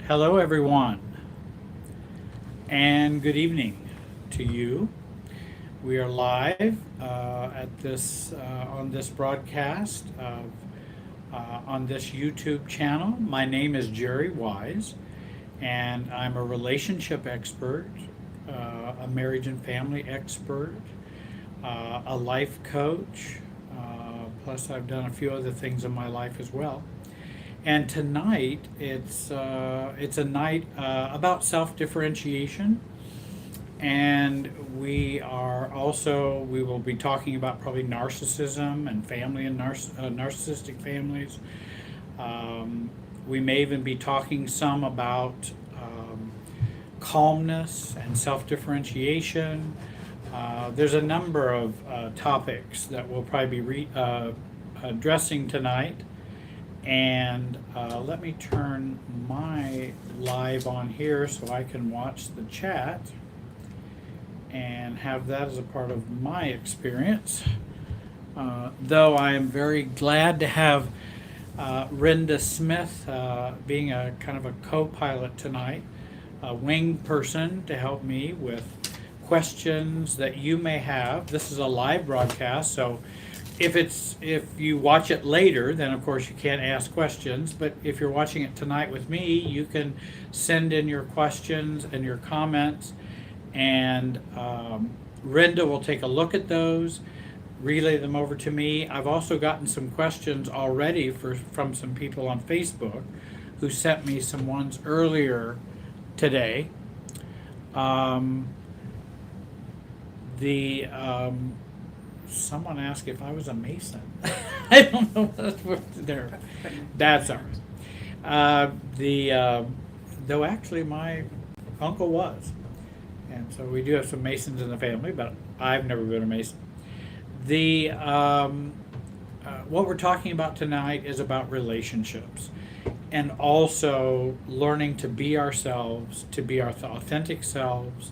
Hello, everyone, and good evening to you. We are live at this on this broadcast on this YouTube channel. My name is Jerry Wise, and I'm a relationship expert, a marriage and family expert, a life coach. Plus, I've done a few other things in my life as well. And tonight, it's a night about self-differentiation, and we will be talking about probably narcissism and family and narcissistic families. We may even be talking some about calmness and self-differentiation. There's a number of topics that we'll probably be addressing tonight. And let me turn my live on here so I can watch the chat and have that as a part of my experience. Though I am very glad to have Renda Smith being a kind of a co-pilot tonight, a wing person to help me with questions that you may have. This is a live broadcast, so if you watch it later, then of course you can't ask questions. But if you're watching it tonight with me, you can send in your questions and your comments, and Renda will take a look at those, relay them over to me. I've also gotten some questions already from some people on Facebook who sent me some ones earlier today. The Someone asked if I was a Mason. I don't know what there. That's all right. Though actually my uncle was, and so we do have some Masons in the family, but I've never been a Mason. What we're talking about tonight is about relationships, and also learning to be ourselves, to be our authentic selves,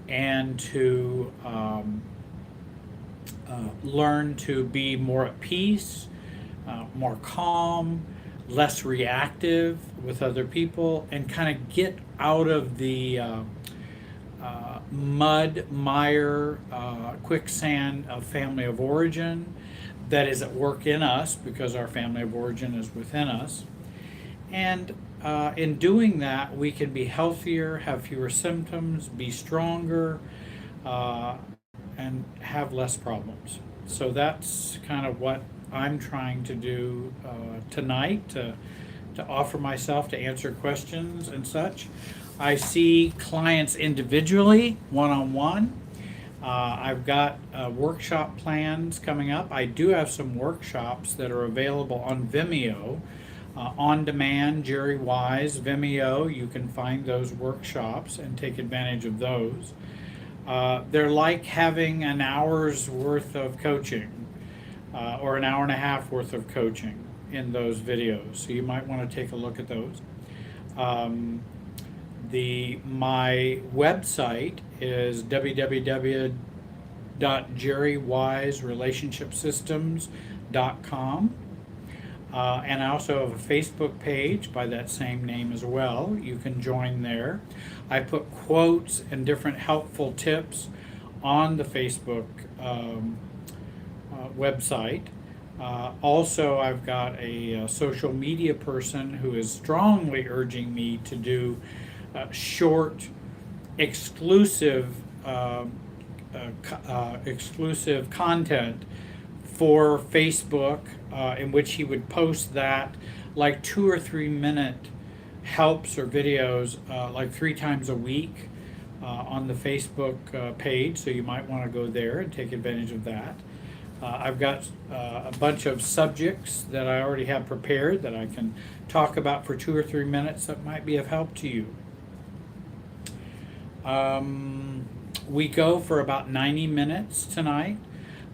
and to learn to be more at peace, more calm, less reactive with other people, and kind of get out of the mud, mire, quicksand of family of origin that is at work in us because our family of origin is within us. And in doing that, we can be healthier, have fewer symptoms, be stronger, and have less problems. So that's kind of what I'm trying to do tonight to offer myself to answer questions and such. I see clients individually, one on one. I've got workshop plans coming up. I do have some workshops that are available on Vimeo. On demand, Jerry Wise, Vimeo, you can find those workshops and take advantage of those. They're like having an hour's worth of coaching or an hour and a half worth of coaching in those videos. So you might want to take a look at those. My website is www.jerrywiserelationshipsystems.com. And I also have a Facebook page by that same name as well. You can join there. I put quotes and different helpful tips on the Facebook website. Also, I've got a social media person who is strongly urging me to do short, exclusive, exclusive content for Facebook, in which he would post that like 2 or 3 minute helps or videos like 3 times a week on the Facebook page. So you might want to go there and take advantage of that. I've got a bunch of subjects that I already have prepared that I can talk about for 2 or 3 minutes that might be of help to you. We go for about 90 minutes tonight.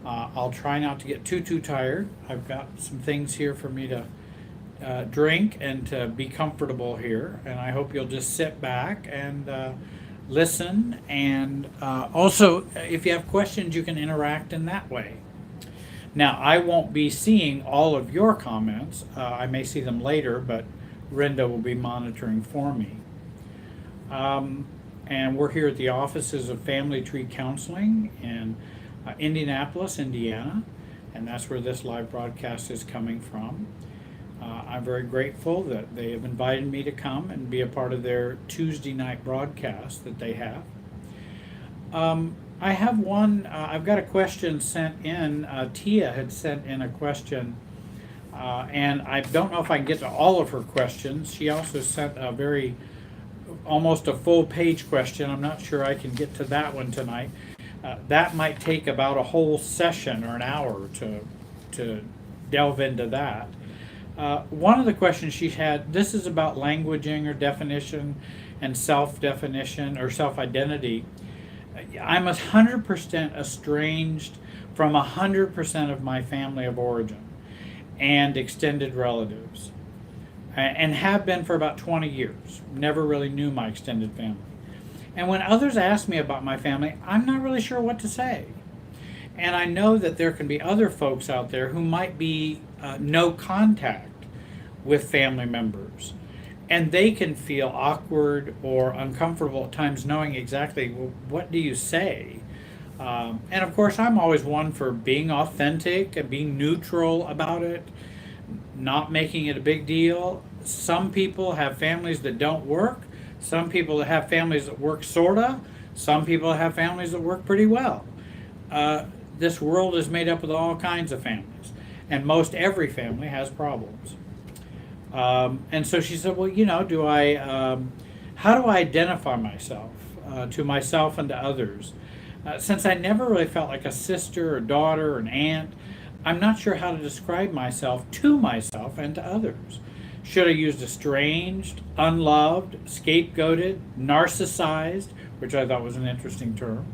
I'll try not to get too tired. I've got some things here for me to drink and to be comfortable here, and I hope you'll just sit back and listen. And also, if you have questions, you can interact in that way. Now, I won't be seeing all of your comments. I may see them later, but Renda will be monitoring for me. And we're here at the offices of Family Tree Counseling in Indianapolis, Indiana, and that's where this live broadcast is coming from. I'm very grateful that they have invited me to come and be a part of their Tuesday night broadcast that they have. I have one, I've got a question sent in. Tia had sent in a question, and I don't know if I can get to all of her questions. She also sent a almost a full page question. I'm not sure I can get to that one tonight. That might take about a whole session or an hour to delve into that. One of the questions she had, this is about languaging or definition and self-definition or self-identity. I'm 100% estranged from 100% of my family of origin and extended relatives, and have been for about 20 years. Never really knew my extended family. And when others ask me about my family, I'm not really sure what to say. And I know that there can be other folks out there who might be no contact with family members, and they can feel awkward or uncomfortable at times knowing exactly, well, what do you say? And of course, I'm always one for being authentic and being neutral about it, not making it a big deal. Some people have families that don't work. Some people that have families that work sorta. Some people have families that work pretty well. This world is made up of all kinds of families, and most every family has problems. And so she said, well, how do I identify myself to myself and to others? Since I never really felt like a sister or daughter or an aunt, I'm not sure how to describe myself to myself and to others. Should I use estranged, unloved, scapegoated, narcissized, which I thought was an interesting term.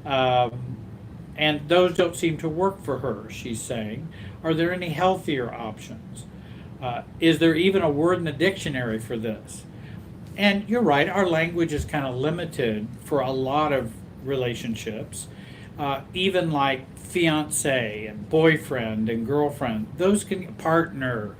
And those don't seem to work for her, she's saying. Are there any healthier options? Is there even a word in the dictionary for this? And you're right, our language is kind of limited for a lot of relationships, even like fiance and boyfriend and girlfriend, those can partner.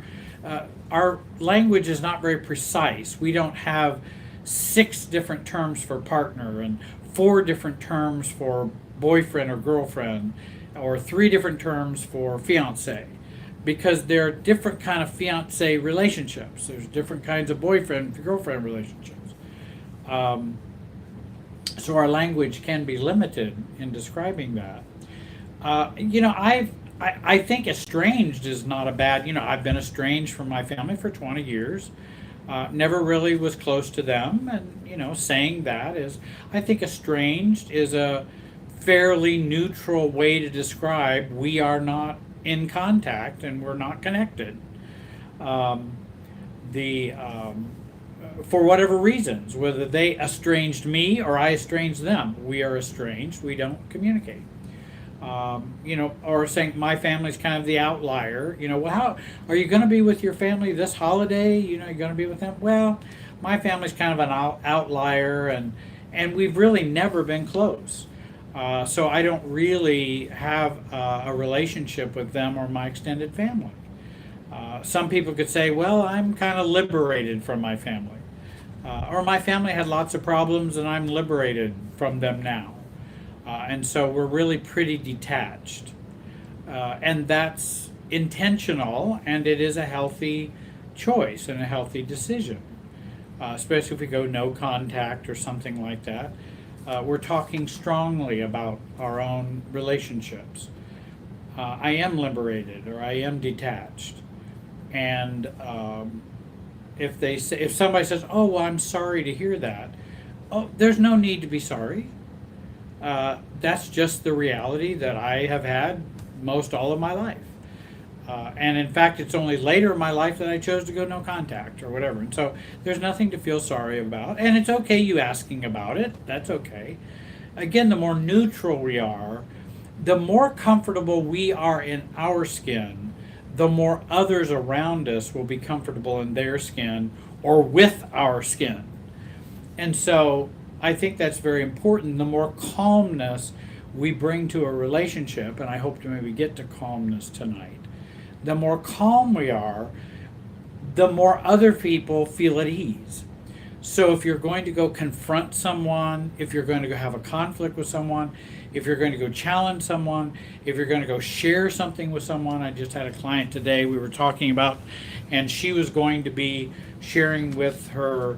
Our language is not very precise. We don't have 6 different terms for partner and 4 different terms for boyfriend or girlfriend, or 3 different terms for fiance, because there are different kind of fiance relationships. There's different kinds of boyfriend girlfriend relationships. So our language can be limited in describing that. I think estranged is not a bad, I've been estranged from my family for 20 years. Never really was close to them. And, saying that is, I think estranged is a fairly neutral way to describe we are not in contact and we're not connected. For whatever reasons, whether they estranged me or I estranged them, we are estranged, we don't communicate. Or saying my family's kind of the outlier. Well, how are you going to be with your family this holiday? You're going to be with them. Well, my family's kind of an outlier, and we've really never been close. So I don't really have a relationship with them or my extended family. Some people could say, well, I'm kind of liberated from my family. Or my family had lots of problems and I'm liberated from them now. And so we're really pretty detached. And that's intentional, and it is a healthy choice and a healthy decision. Especially if we go no contact or something like that. We're talking strongly about our own relationships. I am liberated or I am detached. And if somebody says, oh, well, I'm sorry to hear that, oh, there's no need to be sorry. That's just the reality that I have had most all of my life. And in fact, it's only later in my life that I chose to go no contact or whatever. And so there's nothing to feel sorry about. And it's okay you asking about it. That's okay. Again, the more neutral we are, the more comfortable we are in our skin, the more others around us will be comfortable in their skin or with our skin. And so I think that's very important. The more calmness we bring to a relationship, and I hope to maybe get to calmness tonight, the more calm we are, the more other people feel at ease. So if you're going to go confront someone, if you're going to go have a conflict with someone, if you're going to go challenge someone, if you're going to go share something with someone, I just had a client today we were talking about, and she was going to be sharing with her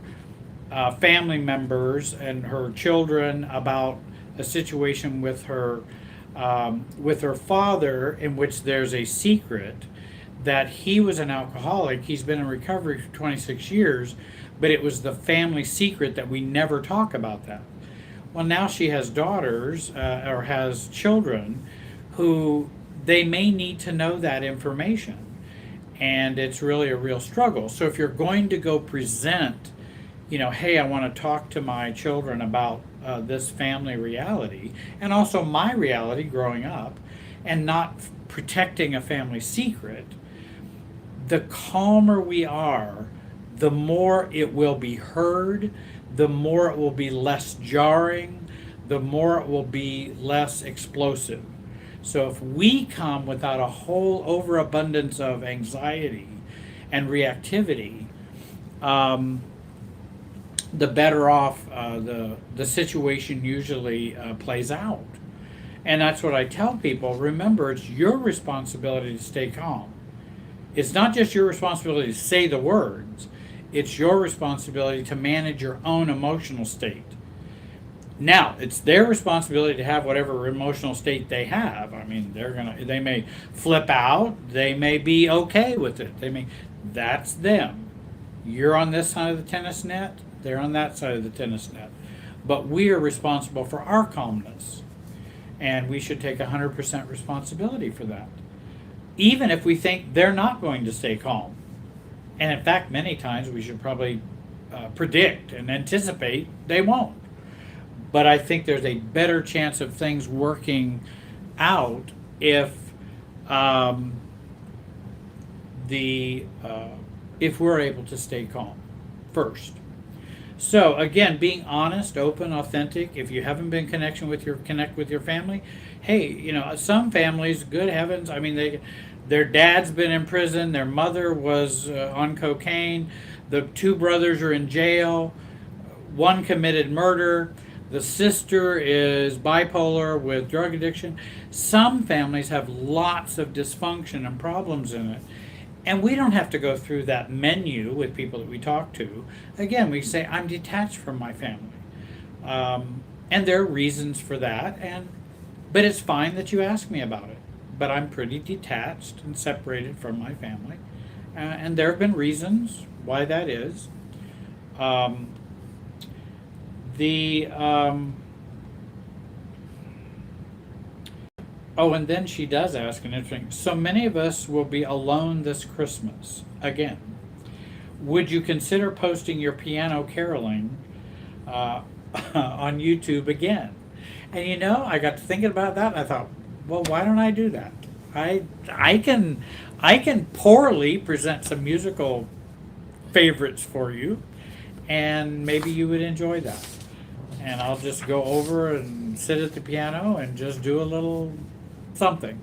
family members and her children about a situation with her father in which there's a secret that he was an alcoholic. He's been in recovery for 26 years, but it was the family secret that we never talk about that. Well, now she has daughters or has children who they may need to know that information. And it's really a real struggle. So if you're going to go present, hey, I want to talk to my children about this family reality and also my reality growing up and not protecting a family secret, the calmer we are, the more it will be heard, the more it will be less jarring, the more it will be less explosive. So if we come without a whole overabundance of anxiety and reactivity, the better off the situation usually plays out. And that's what I tell people. Remember, it's your responsibility to stay calm. It's not just your responsibility to say the words. It's your responsibility to manage your own emotional state. Now, it's their responsibility to have whatever emotional state they have. I mean, they may flip out, they may be okay with it. That's them. You're on this side of the tennis net, they're on that side of the tennis net. But we are responsible for our calmness. And we should take 100% responsibility for that. Even if we think they're not going to stay calm. And in fact, many times we should probably predict and anticipate they won't. But I think there's a better chance of things working out if if we're able to stay calm first. So again, being honest, open, authentic. If you haven't been connect with your family, hey, some families, good heavens, I mean, their dad's been in prison, their mother was on cocaine, the two brothers are in jail, one committed murder, the sister is bipolar with drug addiction. Some families have lots of dysfunction and problems in it. And we don't have to go through that menu with people that we talk to. Again, we say, I'm detached from my family. And there are reasons for that. But it's fine that you ask me about it. But I'm pretty detached and separated from my family. And there have been reasons why that is. And then she does ask an interesting. So many of us will be alone this Christmas again. Would you consider posting your piano caroling on YouTube again? And I got to thinking about that, and I thought, well, why don't I do that? I can poorly present some musical favorites for you, and maybe you would enjoy that. And I'll just go over and sit at the piano and just do a little something.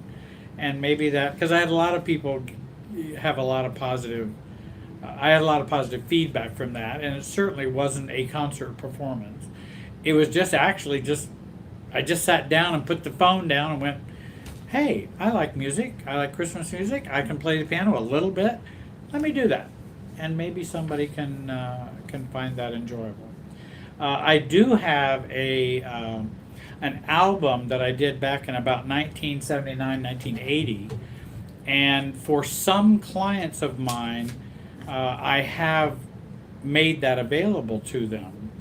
And maybe that, because I had a lot of people have a lot of positive, I had a lot of positive feedback from that, and it certainly wasn't a concert performance. It was I just sat down and put the phone down and went, hey, I like music. I like Christmas music. I can play the piano a little bit. Let me do that. And maybe somebody can find that enjoyable. I do have an album that I did back in about 1979, 1980. And for some clients of mine, I have made that available to them.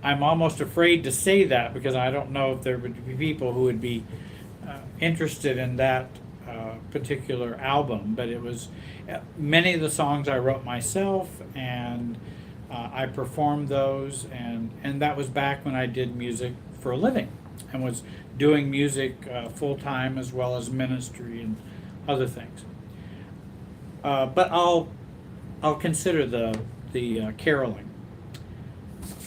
I'm almost afraid to say that because I don't know if there would be people who would be interested in that particular album. But it was many of the songs I wrote myself, and I performed those, and that was back when I did music for a living and was doing music full-time as well as ministry and other things. But I'll consider the caroling.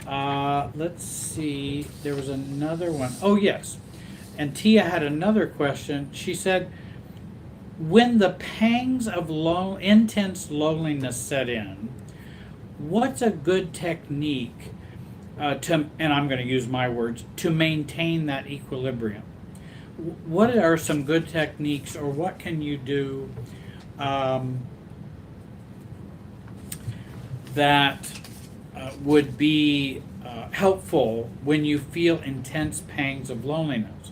Let's see, there was another one. Oh yes, and Tia had another question. She said, when the pangs of intense loneliness set in, what's a good technique and I'm going to use my words, to maintain that equilibrium? What are some good techniques, or what can you do that would be helpful when you feel intense pangs of loneliness?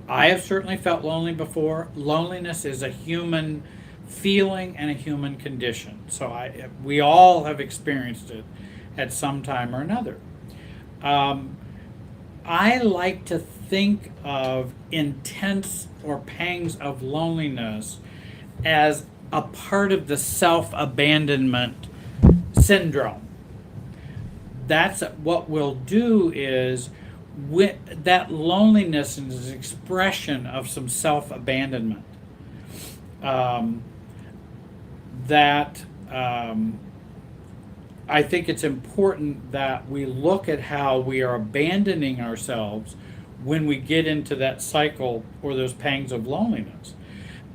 I have certainly felt lonely before. Loneliness is a human feeling and a human condition. So we all have experienced it at some time or another. I like to think of intense or pangs of loneliness as a part of the self-abandonment syndrome. That's what we'll do is that loneliness is an expression of some self-abandonment. That I think it's important that we look at how we are abandoning ourselves when we get into that cycle or those pangs of loneliness.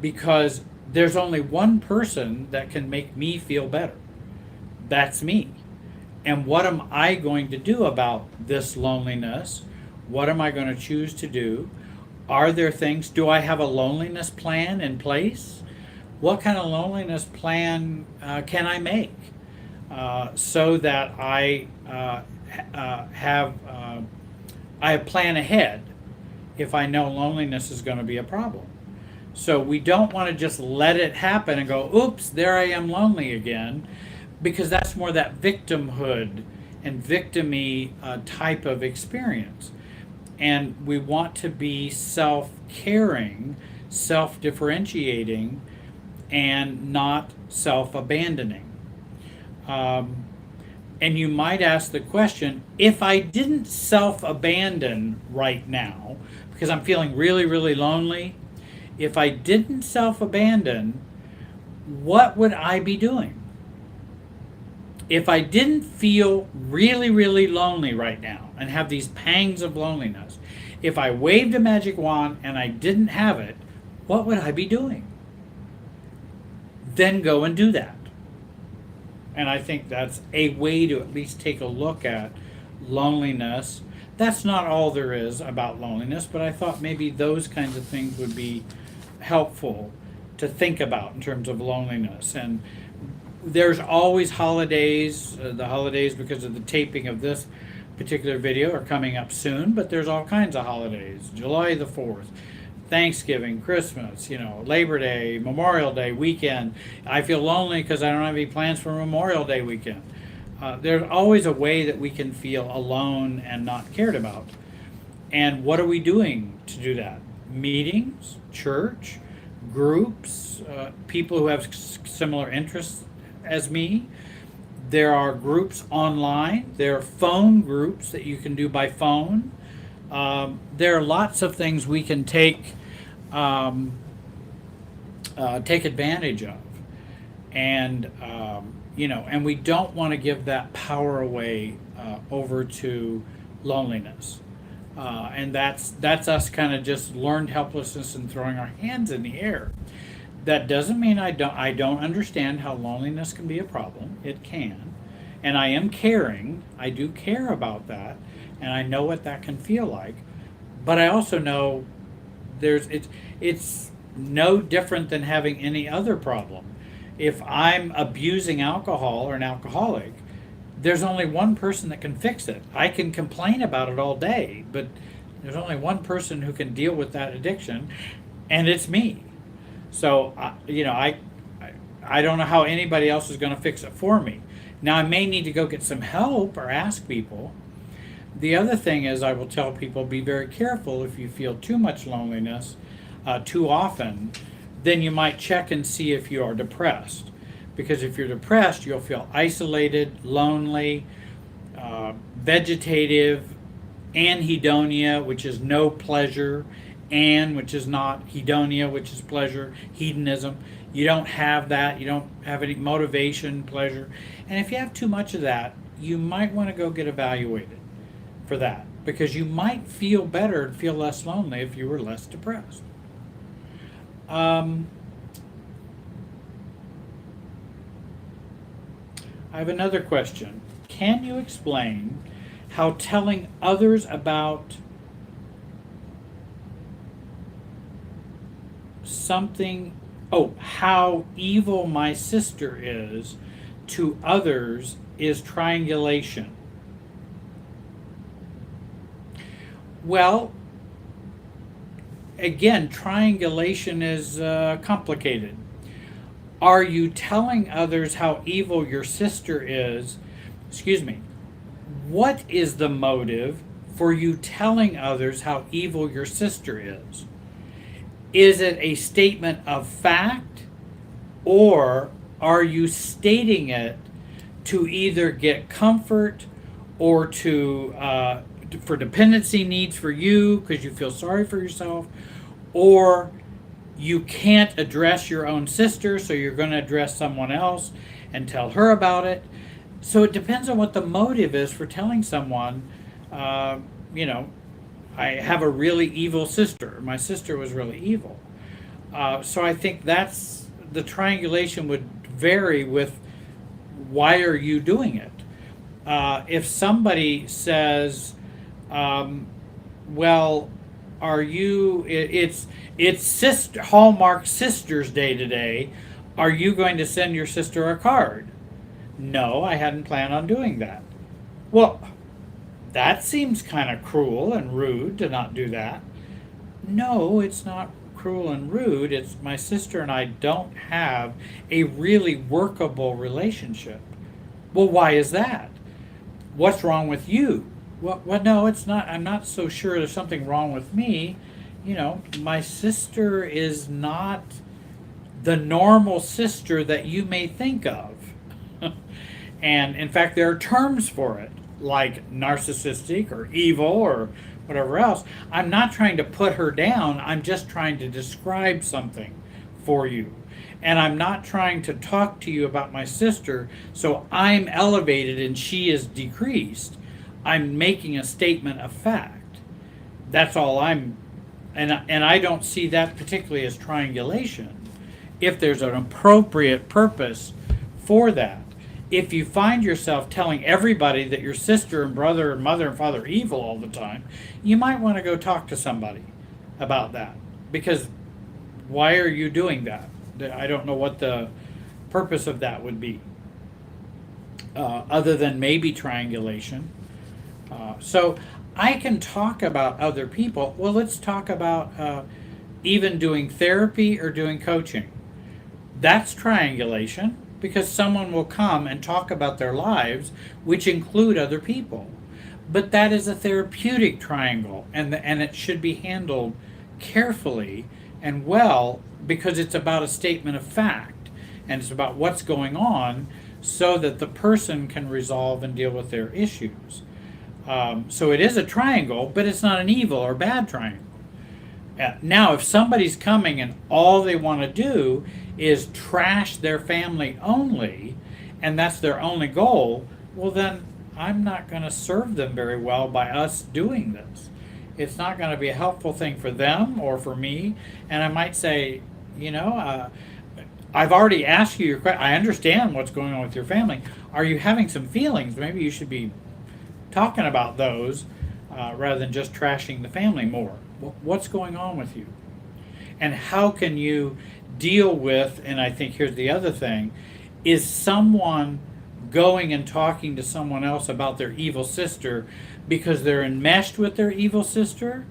Because there's only one person that can make me feel better. That's me. And what am I going to do about this loneliness? What am I going to choose to do? Are there things, do I have a loneliness plan in place? What kind of loneliness plan can I make so that I plan ahead if I know loneliness is going to be a problem? So we don't want to just let it happen and go, oops, there I am lonely again, because that's more that victimhood and victim-y type of experience. And we want to be self-caring, self-differentiating, and not self-abandoning. And you might ask the question, if I didn't self-abandon right now, because I'm feeling really, really lonely, if I didn't self-abandon, what would I be doing? If I didn't feel really, really lonely right now and have these pangs of loneliness, if I waved a magic wand and I didn't have it, what would I be doing? Then go and do that. And I think that's a way to at least take a look at loneliness. That's not all there is about loneliness, but I thought maybe those kinds of things would be helpful to think about in terms of loneliness. And there's always holidays. The holidays, because of the taping of this particular video, are coming up soon, but there's all kinds of holidays. July the 4th, Thanksgiving, Christmas, Labor Day, Memorial Day weekend. I feel lonely because I don't have any plans for Memorial Day weekend. There's always a way that we can feel alone and not cared about. And what are we doing to do that? Meetings, church, groups, people who have similar interests as me. There are groups online. There are phone groups that you can do by phone. There are lots of things we can take advantage of, and and we don't want to give that power away over to loneliness, and that's us kind of just learned helplessness and throwing our hands in the air. That doesn't mean I don't understand how loneliness can be a problem. It can, and I am caring. I do care about that, and I know what that can feel like. But I also know it's no different than having any other problem. If I'm abusing alcohol or an alcoholic, there's only one person that can fix it. I can complain about it all day, but there's only one person who can deal with that addiction, and it's me. So, I don't know how anybody else is going to fix it for me. Now, I may need to go get some help or ask people. The other thing is, I will tell people, be very careful if you feel too much loneliness too often, then you might check and see if you are depressed. Because if you're depressed, you'll feel isolated, lonely, vegetative, anhedonia, which is no pleasure, which is not, hedonia, which is pleasure, hedonism. You don't have that. You don't have any motivation, pleasure. And if you have too much of that, you might want to go get evaluated for that, because you might feel better and feel less lonely if you were less depressed. I have another question. Can you explain how telling others about something, how evil my sister is to others is triangulation? Well, again, triangulation is complicated. Are you telling others how evil your sister is? Excuse me. What is the motive for you telling others how evil your sister is? Is it a statement of fact, or are you stating it to either get comfort or for dependency needs for you because you feel sorry for yourself, or you can't address your own sister, so you're going to address someone else and tell her about it? So it depends on what the motive is for telling someone, you know, I have a really evil sister. My sister was really evil. So I think that's the triangulation would vary with why are you doing it. If somebody says, well, are you? It's sister Hallmark Sisters Day today. Are you going to send your sister a card? No, I hadn't planned on doing that. Well, that seems kind of cruel and rude to not do that. No, it's not cruel and rude. It's my sister and I don't have a really workable relationship. Well, why is that? What's wrong with you? Well, no, it's not. I'm not so sure there's something wrong with me. My sister is not the normal sister that you may think of. And in fact, there are terms for it, like narcissistic or evil or whatever else. I'm not trying to put her down. I'm just trying to describe something for you. And I'm not trying to talk to you about my sister so I'm elevated and she is decreased. I'm making a statement of fact. That's all and I don't see that particularly as triangulation if there's an appropriate purpose for that. If you find yourself telling everybody that your sister and brother and mother and father are evil all the time, you might want to go talk to somebody about that. Because why are you doing that? I don't know what the purpose of that would be, other than maybe triangulation. So I can talk about other people. Well, let's talk about even doing therapy or doing coaching. That's triangulation, because someone will come and talk about their lives, which include other people. But that is a therapeutic triangle, and it should be handled carefully and well, because it's about a statement of fact, and it's about what's going on so that the person can resolve and deal with their issues. So it is a triangle, but it's not an evil or bad triangle. Now, if somebody's coming and all they want to do is trash their family only, and that's their only goal, well then I'm not going to serve them very well by us doing this. It's not going to be a helpful thing for them or for me. And I might say, I've already asked you your question. I understand what's going on with your family. Are you having some feelings? Maybe you should be talking about those rather than just trashing the family more. What's going on with you? And how can you deal with, and I think here's the other thing, is someone going and talking to someone else about their evil sister because they're enmeshed with their evil sister,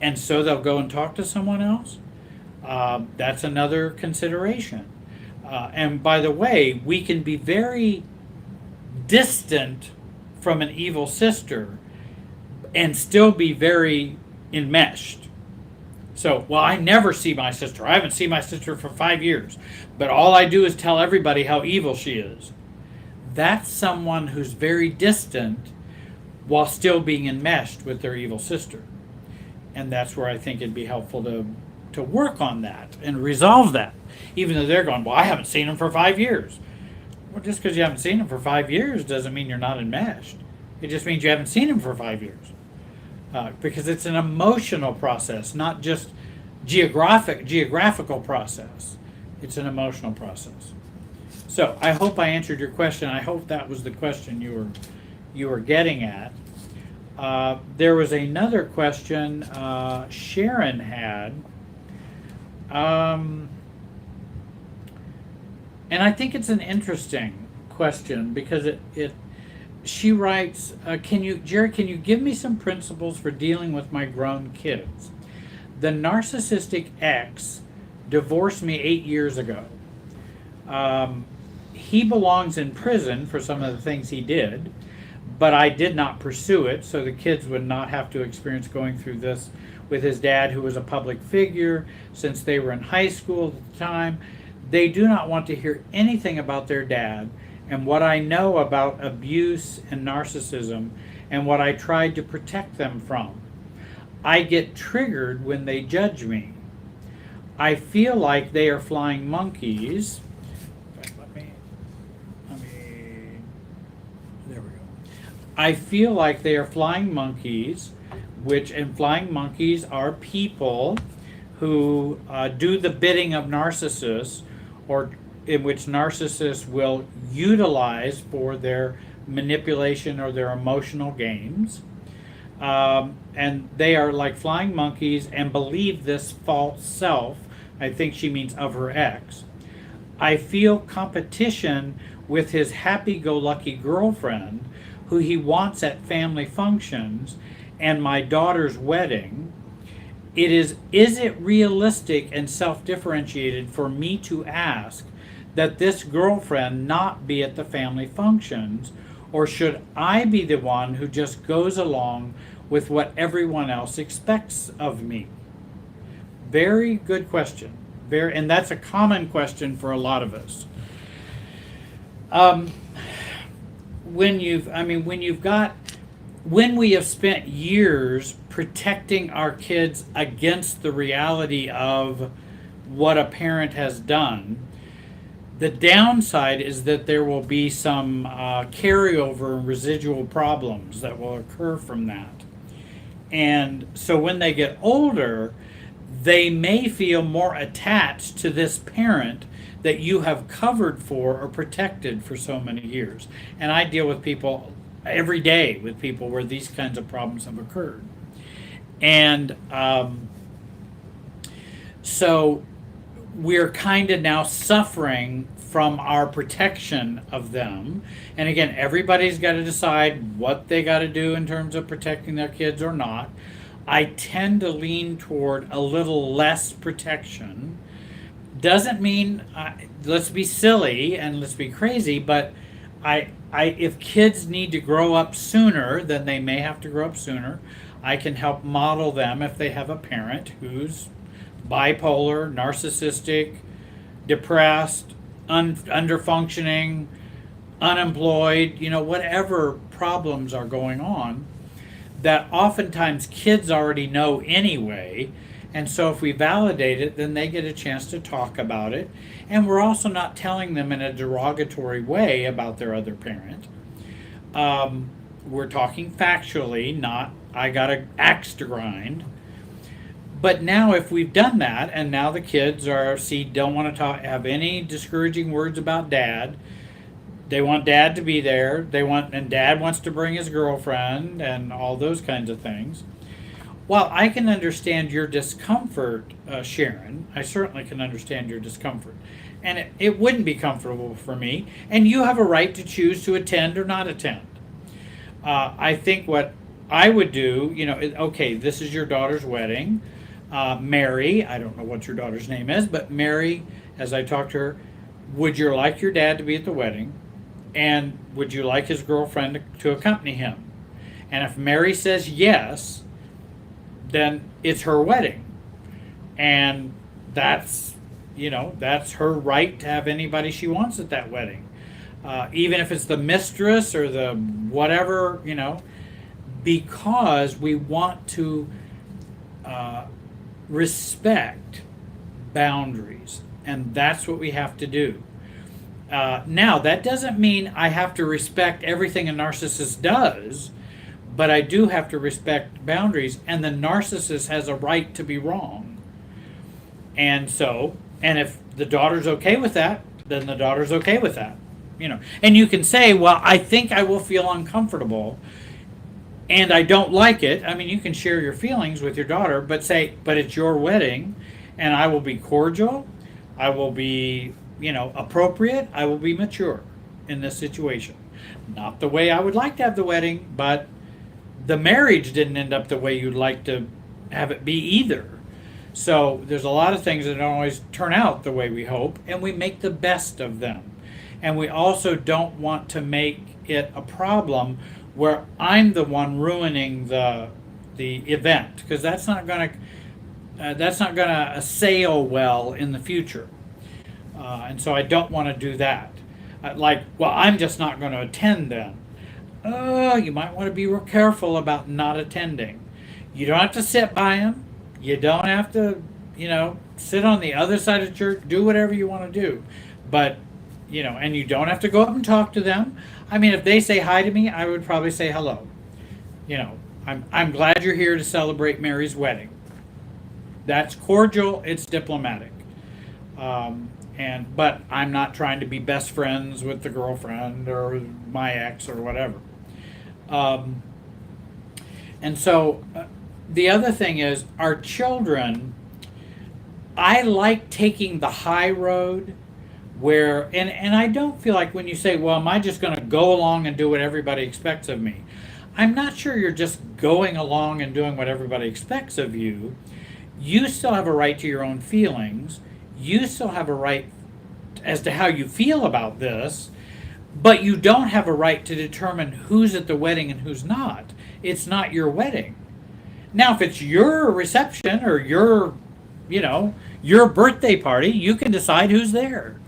and so they'll go and talk to someone else? That's another consideration. And by the way, we can be very distant from an evil sister and still be very enmeshed. So, well, I never see my sister. I haven't seen my sister for 5 years, but all I do is tell everybody how evil she is. That's someone who's very distant while still being enmeshed with their evil sister. And that's where I think it'd be helpful to work on that and resolve that. Even though they're going, well, I haven't seen him for 5 years. Well, just because you haven't seen him for 5 years doesn't mean you're not enmeshed. It just means you haven't seen him for 5 years. Because it's an emotional process, not just geographical process. It's an emotional process. So I hope I answered your question. I hope that was the question you were getting at. There was another question Sharon had, and I think it's an interesting question because she writes, Jerry, can you give me some principles for dealing with my grown kids? The narcissistic ex divorced me 8 years ago. He belongs in prison for some of the things he did, but I did not pursue it, so the kids would not have to experience going through this with his dad, who was a public figure since they were in high school at the time. They do not want to hear anything about their dad and what I know about abuse and narcissism and what I tried to protect them from. I get triggered when they judge me. I feel like they are flying monkeys. There we go. I feel like they are flying monkeys, and flying monkeys are people who do the bidding of narcissists, or in which narcissists will utilize for their manipulation or their emotional games. And they are like flying monkeys and believe this false self. I think she means of her ex. I feel competition with his happy-go-lucky girlfriend, who he wants at family functions and my daughter's wedding. Is it realistic and self-differentiated for me to ask that this girlfriend not be at the family functions, or should I be the one who just goes along with what everyone else expects of me? Very good question. And that's a common question for a lot of us. When we have spent years protecting our kids against the reality of what a parent has done, the downside is that there will be some carryover and residual problems that will occur from that. And so when they get older, they may feel more attached to this parent that you have covered for or protected for so many years. And I deal with people every day, with people where these kinds of problems have occurred. And so we're kind of now suffering from our protection of them. And again, everybody's got to decide what they got to do in terms of protecting their kids or not. I tend to lean toward a little less protection. Doesn't mean let's be silly and let's be crazy, but if kids need to grow up sooner, then they may have to grow up sooner. I can help model them if they have a parent who's bipolar, narcissistic, depressed, underfunctioning, unemployed, whatever problems are going on, that oftentimes kids already know anyway. And so if we validate it, then they get a chance to talk about it. And we're also not telling them in a derogatory way about their other parent. We're talking factually, not I got an axe to grind. But now if we've done that, and now the kids don't want to have any discouraging words about dad. They want dad to be there. And dad wants to bring his girlfriend and all those kinds of things. While I can understand your discomfort, Sharon, I certainly can understand your discomfort. And it wouldn't be comfortable for me. And you have a right to choose to attend or not attend. I think what I would do, okay, this is your daughter's wedding. Mary, I don't know what your daughter's name is, but Mary, as I talked to her, would you like your dad to be at the wedding? And would you like his girlfriend to accompany him? And if Mary says yes, then it's her wedding. And that's her right to have anybody she wants at that wedding. Even if it's the mistress or the whatever, because we want to respect boundaries. And that's what we have to do. Now, that doesn't mean I have to respect everything a narcissist does, but I do have to respect boundaries, and the narcissist has a right to be wrong. And if the daughter's okay with that, then the daughter's okay with that. And you can say, well, I think I will feel uncomfortable and I don't like it. I mean, you can share your feelings with your daughter, but say, but it's your wedding and I will be cordial, I will be, appropriate, I will be mature in this situation. Not the way I would like to have the wedding, but the marriage didn't end up the way you'd like to have it be either. So there's a lot of things that don't always turn out the way we hope, and we make the best of them. And we also don't want to make it a problem where I'm the one ruining the event, because that's not going to sail well in the future. And so I don't want to do that. I'm just not going to attend then. Oh, you might want to be real careful about not attending. You don't have to sit by them. You don't have to, sit on the other side of the church. Do whatever you want to do. But, and you don't have to go up and talk to them. I mean, if they say hi to me, I would probably say hello. I'm glad you're here to celebrate Mary's wedding. That's cordial. It's diplomatic. But I'm not trying to be best friends with the girlfriend or my ex or whatever. And so the other thing is, our children, I like taking the high road where, and I don't feel like when you say, well, am I just going to go along and do what everybody expects of me? I'm not sure you're just going along and doing what everybody expects of you. You still have a right to your own feelings. You still have a right as to how you feel about this, but you don't have a right to determine who's at the wedding and who's not. It's not your wedding. Now, if it's your reception or your birthday party, you can decide who's there.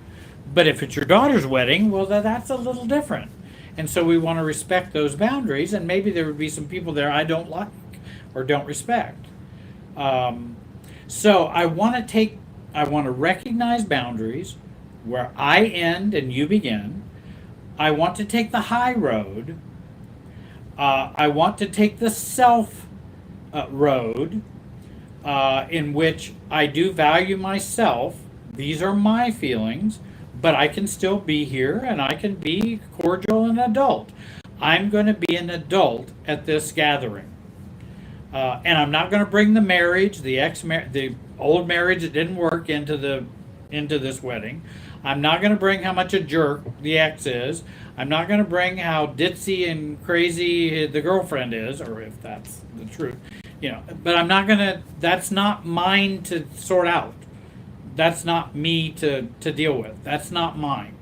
But if it's your daughter's wedding, well, that's a little different. And so we want to respect those boundaries, and maybe there would be some people there I don't like or don't respect. So I want to recognize boundaries where I end and you begin. I want to take the high road. I want to take the self road, in which I do value myself. These are my feelings, but I can still be here and I can be cordial and adult. I'm going to be an adult at this gathering. And I'm not going to bring the marriage, the old marriage that didn't work into this wedding. I'm not going to bring how much a jerk the ex is. I'm not going to bring how ditzy and crazy the girlfriend is, or if that's the truth. But I'm not going to, that's not mine to sort out. That's not me to deal with. That's not mine.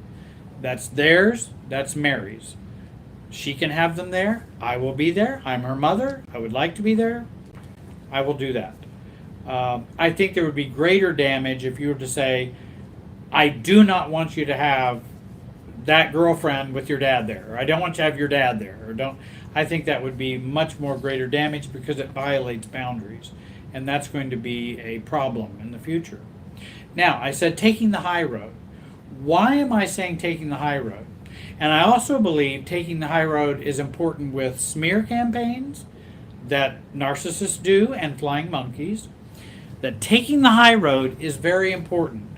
That's theirs. That's Mary's. She can have them there. I will be there. I'm her mother. I would like to be there. I will do that. I think there would be greater damage if you were to say, I do not want you to have that girlfriend with your dad there. Or I don't want you to have your dad there. I think that would be much more greater damage because it violates boundaries. And that's going to be a problem in the future. Now, I said taking the high road. Why am I saying taking the high road? And I also believe taking the high road is important with smear campaigns that narcissists do and flying monkeys. That taking the high road is very important.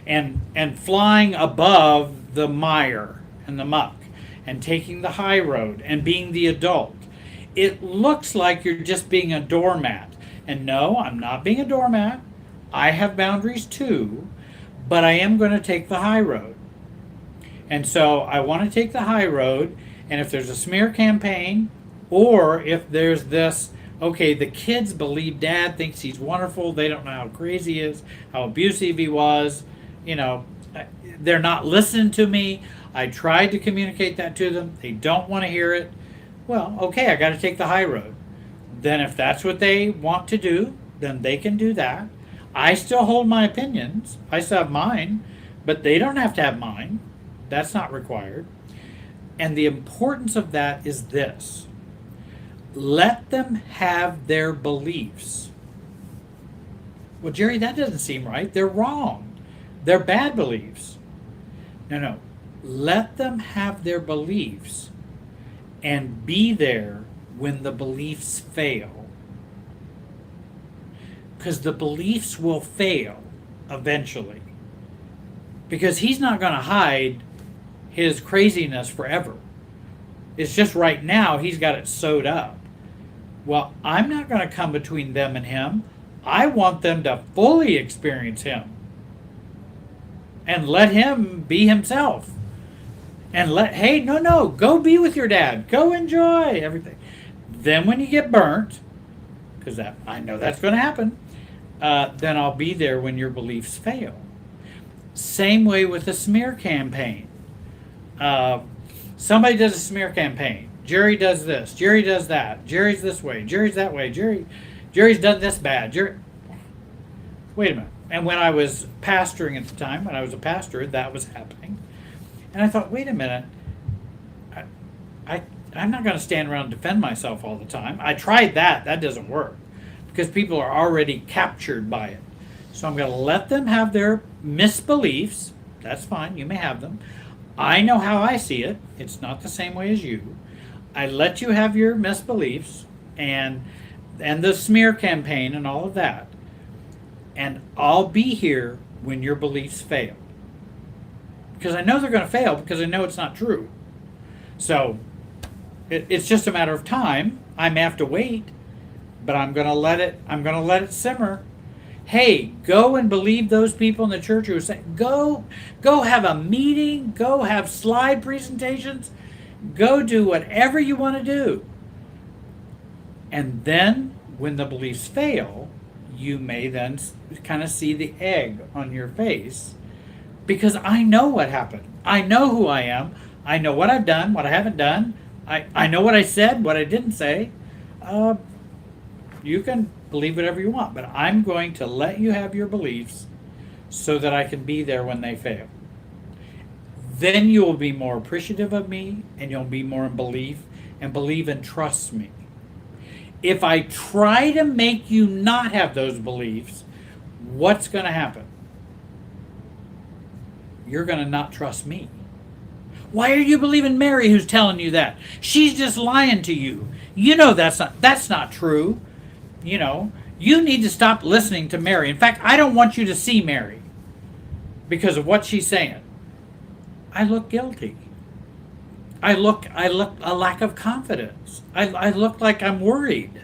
And flying above the mire and the muck and taking the high road and being the adult. It looks like you're just being a doormat. And no, I'm not being a doormat. I have boundaries too, but I am going to take the high road. And so I want to take the high road, and if there's a smear campaign, or if there's this, okay, the kids believe dad thinks he's wonderful, they don't know how crazy he is, how abusive he was, they're not listening to me, I tried to communicate that to them, they don't want to hear it, well, okay, I got to take the high road. Then if that's what they want to do, then they can do that. I still hold my opinions. I still have mine, but they don't have to have mine. That's not required. And the importance of that is this. Let them have their beliefs. Well, Jerry, that doesn't seem right. They're wrong. They're bad beliefs. No. Let them have their beliefs and be there when the beliefs fail. Because the beliefs will fail eventually. because he's not going to hide his craziness forever. It's just right now he's got it sewed up. Well, I'm not going to come between them and him. I want them to fully experience him and let him be himself. And hey, no, go be with your dad. Go enjoy everything. Then when you get burnt, because I know that's going to happen, then I'll be there when your beliefs fail. Same way with the smear campaign. Somebody does a smear campaign. Jerry does this. Jerry does that. Jerry's this way. Jerry's that way. Jerry's done this bad. Wait a minute. And when I was pastoring at the time, when I was a pastor, that was happening. And I thought, wait a minute. I'm not going to stand around and defend myself all the time. I tried that. That doesn't work because people are already captured by it. So I'm going to let them have their misbeliefs. That's fine. You may have them. I know how I see it. It's not the same way as you. I let you have your misbeliefs and the smear campaign and all of that. And I'll be here when your beliefs fail. Because I know they're going to fail because I know it's not true. So it's just a matter of time. I may have to wait, but I'm going to let it simmer. Hey, go and believe those people in the church who are saying, go have a meeting, go have slide presentations, go do whatever you want to do. And then when the beliefs fail, you may then kind of see the egg on your face because I know what happened. I know who I am. I know what I've done, what I haven't done. I know what I said, what I didn't say. You can believe whatever you want, but I'm going to let you have your beliefs so that I can be there when they fail. Then you will be more appreciative of me and you'll be more in belief and believe and trust me. If I try to make you not have those beliefs, what's going to happen? You're going to not trust me. Why are you believing Mary who's telling you that? She's just lying to you. You know that's not true. You know, you need to stop listening to Mary. In fact, I don't want you to see Mary because of what she's saying. I look guilty. I look a lack of confidence. I look like I'm worried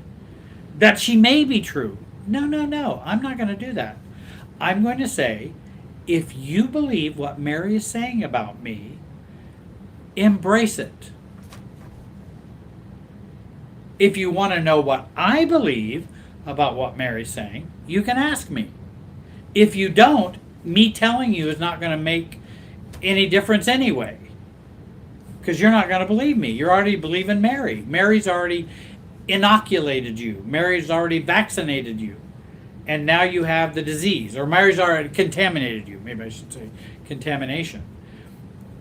that she may be true. No. I'm not going to do that. I'm going to say, if you believe what Mary is saying about me, embrace it. If you want to know what I believe about what Mary's saying, you can ask me. If you don't, me telling you is not going to make any difference anyway. Because you're not going to believe me. You're already believing Mary. Mary's already inoculated you. Mary's already vaccinated you. And now you have the disease. Or Mary's already contaminated you. Maybe I should say contamination.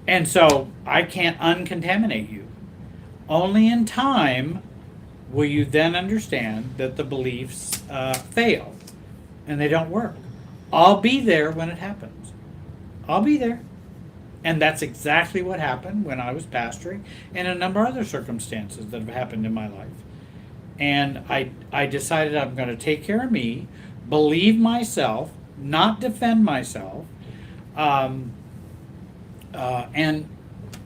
And so I can't uncontaminate you. Only in time will you then understand that the beliefs fail and they don't work. I'll be there when it happens. I'll be there. And that's exactly what happened when I was pastoring and a number of other circumstances that have happened in my life. And I decided I'm going to take care of me, believe myself, not defend myself. And,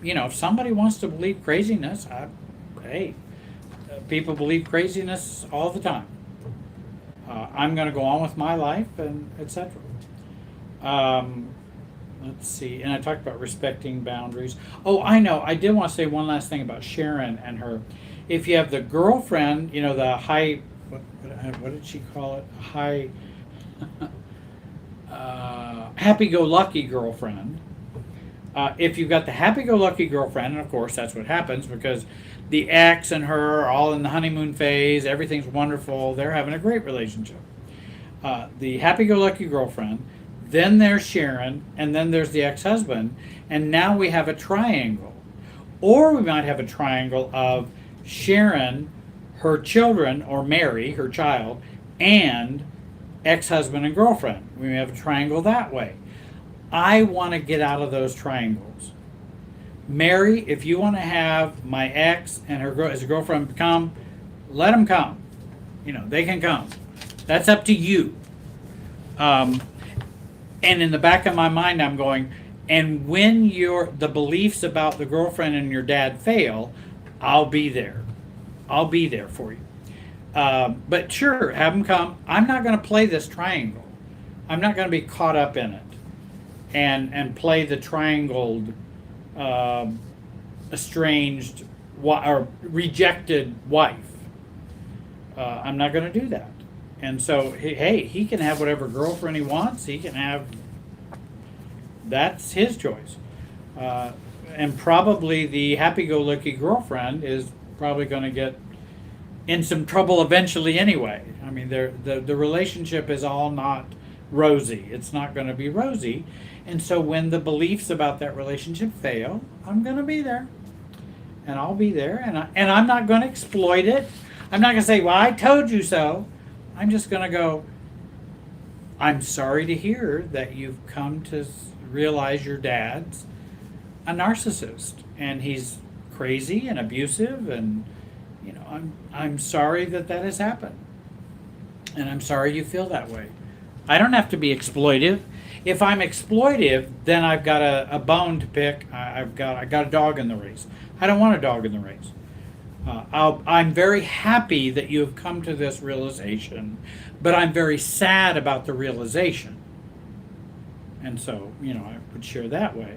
you know, if somebody wants to believe craziness, hey, people believe craziness all the time. I'm going to go on with my life and etc. Let's see. And I talked about respecting boundaries. Oh, I know. I did want to say one last thing about Sharon and her. If you have the girlfriend, you know, the high, what did she call it? High, happy-go-lucky girlfriend. If you've got the happy-go-lucky girlfriend, and of course that's what happens because the ex and her are all in the honeymoon phase, everything's wonderful, they're having a great relationship. The happy-go-lucky girlfriend, then there's Sharon, and then there's the ex-husband, and now we have a triangle. Or we might have a triangle of Sharon, her children, or Mary, her child, and ex-husband and girlfriend. We may have a triangle that way. I want to get out of those triangles. Mary, if you want to have my ex and her as a girlfriend come, let them come. You know, they can come. That's up to you. And in the back of my mind, I'm going, And when the beliefs about the girlfriend and your dad fail, I'll be there. I'll be there for you. But sure, have them come. I'm not going to play this triangle. I'm not going to be caught up in it and play the triangled, estranged or rejected wife. I'm not going to do that. And so, hey, he can have whatever girlfriend he wants. He can have. That's his choice. And probably the happy-go-lucky girlfriend is probably going to get in some trouble eventually anyway. I mean, the relationship is all not rosy. It's not going to be rosy. And so when the beliefs about that relationship fail, I'm going to be there. And I'll be there. And I'm not going to exploit it. I'm not going to say, well, I told you so. I'm just going to go, I'm sorry to hear that you've come to realize your dad's a narcissist. And he's crazy and abusive, and I'm sorry that has happened, and I'm sorry you feel that way. I don't have to be exploitive. If I'm exploitive, then I've got a bone to pick. I got a dog in the race. I don't want a dog in the race. I'm very happy that you have come to this realization, but I'm very sad about the realization. And so, I would share that way.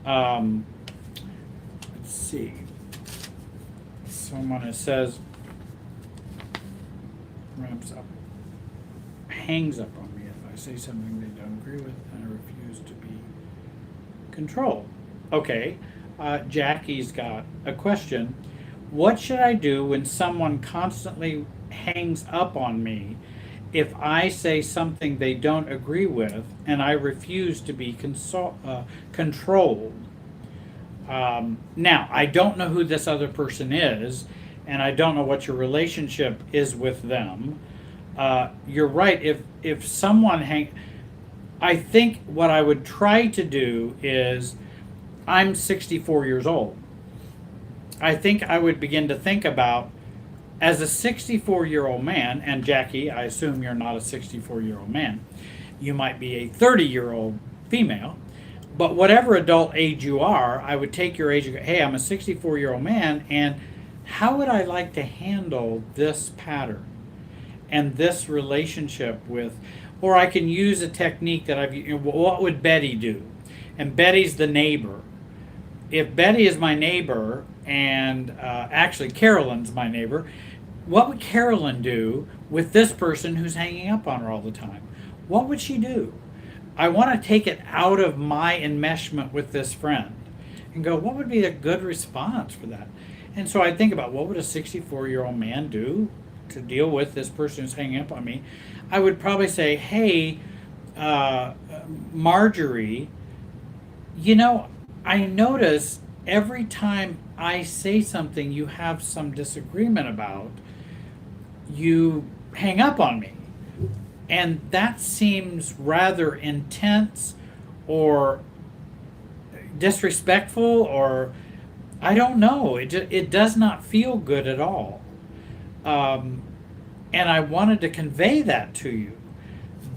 Let's see. Someone says, hangs up on me if I say something they don't agree with, and I refuse to be controlled. Okay, Jackie's got a question. What should I do when someone constantly hangs up on me if I say something they don't agree with and I refuse to be controlled? Now, I don't know who this other person is, and I don't know what your relationship is with them. You're right. If someone I think what I would try to do is, I'm 64 years old. I think I would begin to think about, as a 64-year-old man, and Jackie, I assume you're not a 64-year-old man. You might be a 30-year-old female. But whatever adult age you are, I would take your age and go, hey, I'm a 64-year-old man, and how would I like to handle this pattern and this relationship with, or I can use a technique that what would Betty do? And Betty's the neighbor. If Betty is my neighbor, and actually Carolyn's my neighbor, what would Carolyn do with this person who's hanging up on her all the time? What would she do? I want to take it out of my enmeshment with this friend and go, what would be a good response for that? And so I think about, what would a 64-year-old man do to deal with this person who's hanging up on me? I would probably say, hey, Marjorie, I notice every time I say something you have some disagreement about, you hang up on me. And that seems rather intense or disrespectful, or I don't know. It does not feel good at all. And I wanted to convey that to you,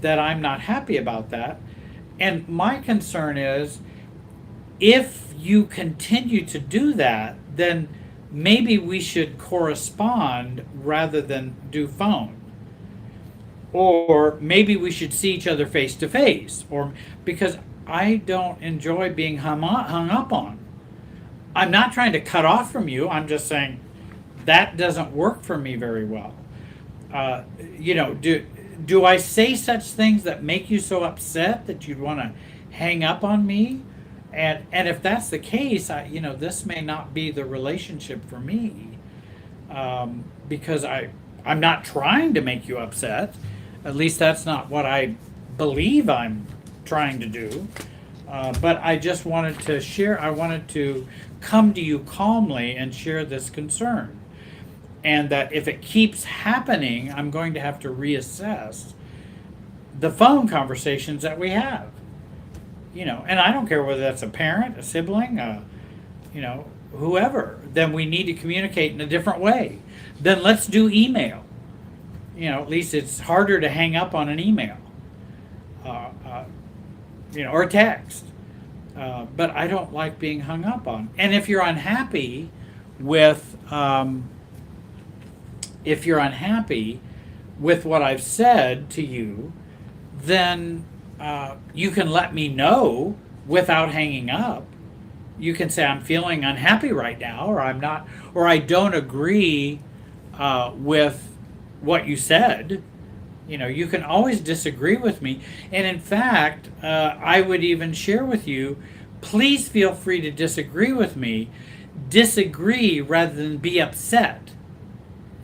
that I'm not happy about that. And my concern is, if you continue to do that, then maybe we should correspond rather than do phone. Or maybe we should see each other face to face, or because I don't enjoy being hung up on. I'm not trying to cut off from you. I'm just saying that doesn't work for me very well. Do I say such things that make you so upset that you'd want to hang up on me? And if that's the case, this may not be the relationship for me, because I'm not trying to make you upset. At least that's not what I believe I'm trying to do. But I just wanted to share, I wanted to come to you calmly and share this concern. And that if it keeps happening, I'm going to have to reassess the phone conversations that we have. And I don't care whether that's a parent, a sibling, whoever. Then we need to communicate in a different way. Then let's do email. At least it's harder to hang up on an email, or a text. but I don't like being hung up on. And with if you're unhappy with what I've said to you, then you can let me know without hanging up. You can say, I'm feeling unhappy right now, or I'm not, or I don't agree with what you said. You can always disagree with me. And in fact, I would even share with you, please feel free to disagree with me. Disagree rather than be upset.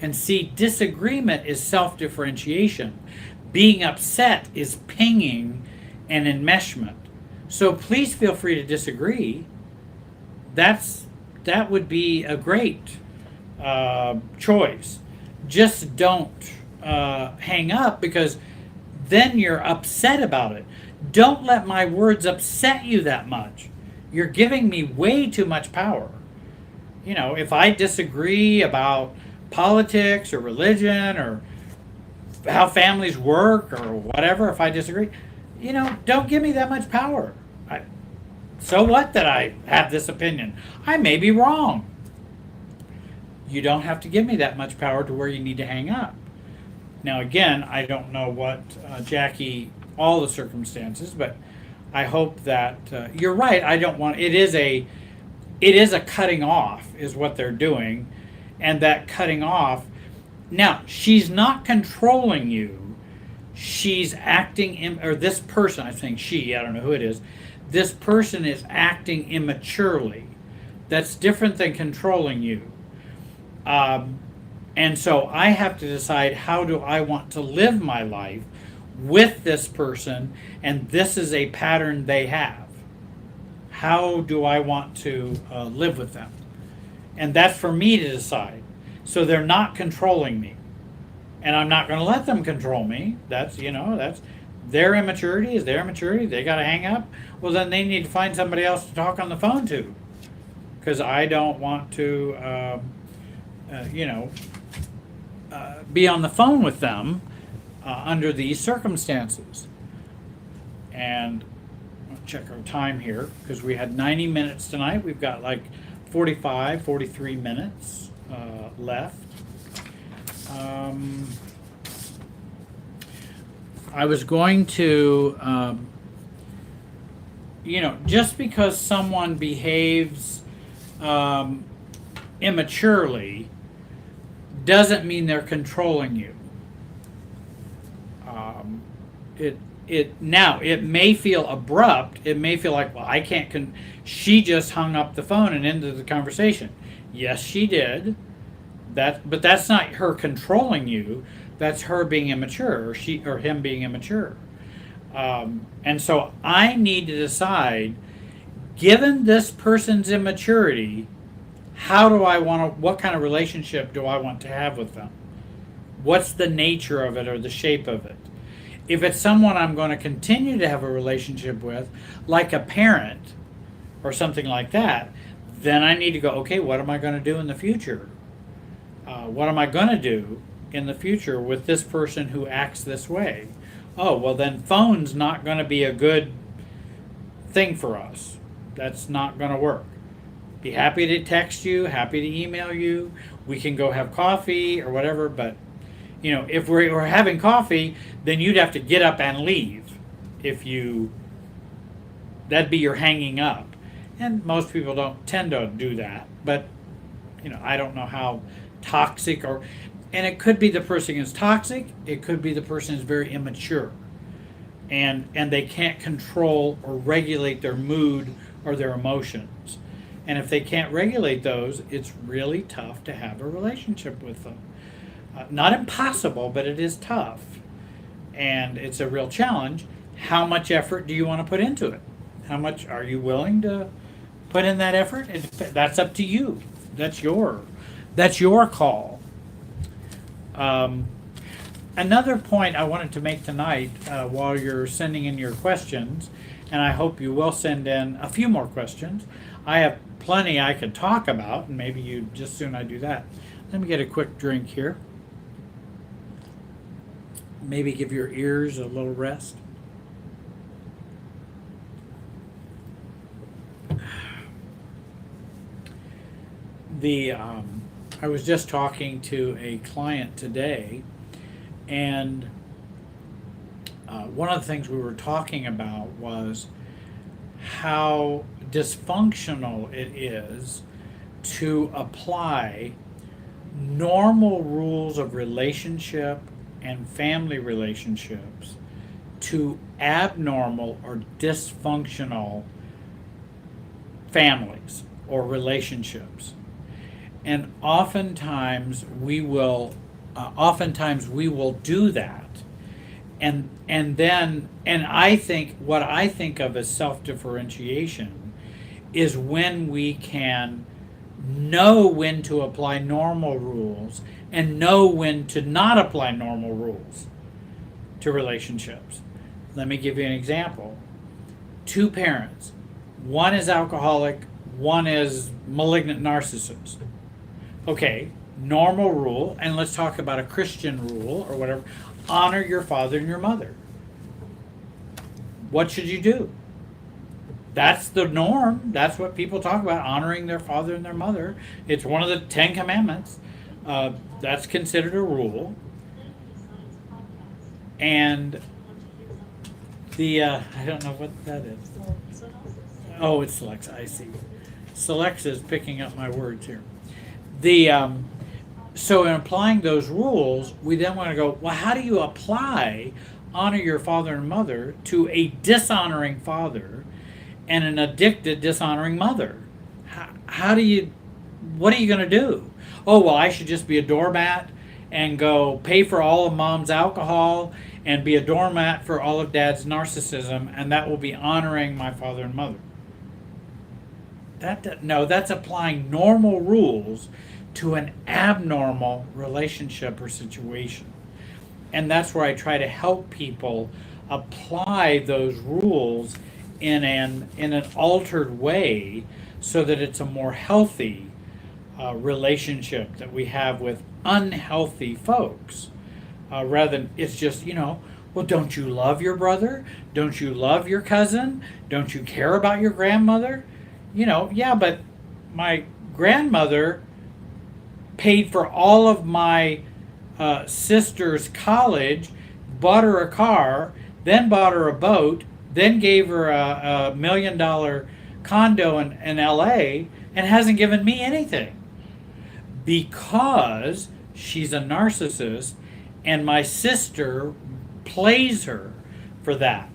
And see, disagreement is self-differentiation. Being upset is pinging and enmeshment. So please feel free to disagree. That would be a great choice. Just don't hang up, because then you're upset about it. Don't let my words upset you that much. You're giving me way too much power. If I disagree about politics or religion or how families work or whatever, if I disagree, don't give me that much power. So what that I have this opinion? I may be wrong. You don't have to give me that much power to where you need to hang up. Now, again, I don't know what all the circumstances, but I hope that you're right. I don't want, it is a cutting off is what they're doing. And that cutting off, now, she's not controlling you. She's acting, or this person, I think she, I don't know who it is, this person is acting immaturely. That's different than controlling you. And so I have to decide, how do I want to live my life with this person, and this is a pattern they have. How do I want to live with them? And that's for me to decide. So they're not controlling me. And I'm not going to let them control me. That's their immaturity is their immaturity. They got to hang up. Well, then they need to find somebody else to talk on the phone to. Because I don't want to, be on the phone with them under these circumstances. And I'll check our time here, because we had 90 minutes tonight. We've got like 43 minutes left. I was going to, just because someone behaves immaturely doesn't mean they're controlling you. It may feel abrupt. It may feel like, well, I can't. She just hung up the phone and ended the conversation. Yes, she did. But that's not her controlling you. That's her being immature, or him being immature. And so I need to decide, given this person's immaturity, what kind of relationship do I want to have with them? What's the nature of it, or the shape of it? If it's someone I'm going to continue to have a relationship with, like a parent or something like that, then I need to go, okay, what am I going to do in the future? What am I going to do in the future with this person who acts this way? Oh, well, then phone's not going to be a good thing for us. That's not going to work. Be happy to text you, happy to email you. We can go have coffee or whatever, but if we're having coffee, then you'd have to get up and leave. That'd be your hanging up. And most people don't tend to do that, but I don't know how toxic, and it could be the person is toxic, it could be the person is very immature, and they can't control or regulate their mood or their emotions. And if they can't regulate those, it's really tough to have a relationship with them. Not impossible, but it is tough. And it's a real challenge. How much effort do you want to put into it? How much are you willing to put in that effort? That's up to you. That's your call. Another point I wanted to make tonight, while you're sending in your questions, and I hope you will send in a few more questions. I have plenty I could talk about, and maybe you just soon I do that. Let me get a quick drink here. Maybe give your ears a little rest. The I was just talking to a client today, and one of the things we were talking about was how dysfunctional it is to apply normal rules of relationship and family relationships to abnormal or dysfunctional families or relationships. And oftentimes we will do that. And I think what I think of as self-differentiation is when we can know when to apply normal rules and know when to not apply normal rules to relationships. Let me give you an example. Two parents, one is alcoholic, one is malignant narcissist. Okay, normal rule, and let's talk about a Christian rule or whatever. Honor your father and your mother. What should you do? That's the norm. That's what people talk about, honoring their father and their mother. It's one of the 10 Commandments. That's considered a rule. And I don't know what that is. Oh, it's Lexa, I see. So Lexa is picking up my words here. So in applying those rules, we then want to go, well, how do you apply honor your father and mother to a dishonoring father and an addicted, dishonoring mother? What are you going to do? Oh, well, I should just be a doormat and go pay for all of mom's alcohol and be a doormat for all of dad's narcissism, and that will be honoring my father and mother. No, that's applying normal rules to an abnormal relationship or situation. And that's where I try to help people apply those rules in an altered way so that it's a more healthy relationship that we have with unhealthy folks. Rather than it's just, well, don't you love your brother? Don't you love your cousin? Don't you care about your grandmother? Yeah, but my grandmother paid for all of my sister's college, bought her a car, then bought her a boat, then gave her a $1 million condo in LA, and hasn't given me anything because she's a narcissist and my sister plays her for that.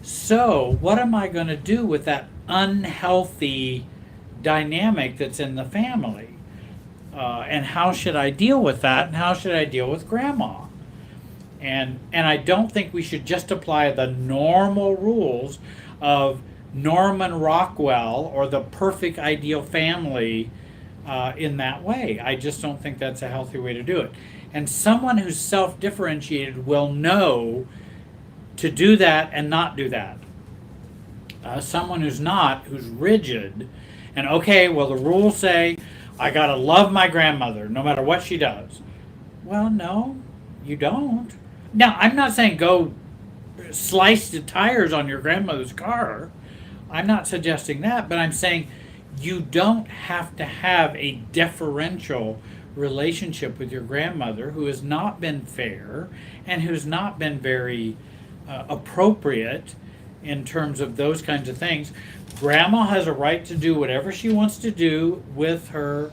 So what am I going to do with that unhealthy dynamic that's in the family? And how should I deal with that? And how should I deal with grandma? And I don't think we should just apply the normal rules of Norman Rockwell or the perfect ideal family in that way. I just don't think that's a healthy way to do it. And someone who's self-differentiated will know to do that and not do that. Someone who's not, who's rigid, and okay, well, the rules say I gotta love my grandmother no matter what she does. Well, no, you don't. Now, I'm not saying go slice the tires on your grandmother's car. I'm not suggesting that, but I'm saying you don't have to have a deferential relationship with your grandmother who has not been fair and who's not been very appropriate in terms of those kinds of things. Grandma has a right to do whatever she wants to do with her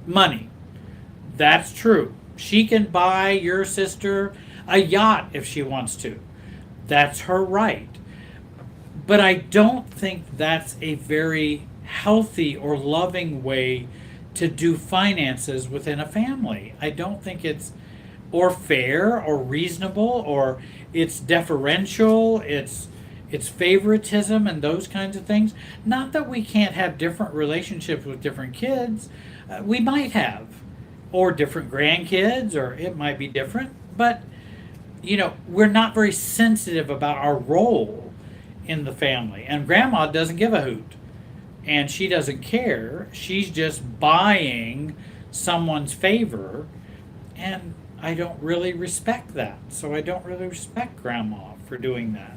money. That's true. She can buy your sister a yacht if she wants to. That's her right. But I don't think that's a very healthy or loving way to do finances within a family. I don't think it's or fair or reasonable, or it's deferential, it's favoritism and those kinds of things. Not that we can't have different relationships with different kids. We might have, or different grandkids, or it might be different, but we're not very sensitive about our role in the family. And grandma doesn't give a hoot, and she doesn't care. She's just buying someone's favor, and I don't really respect that. So I don't really respect grandma for doing that.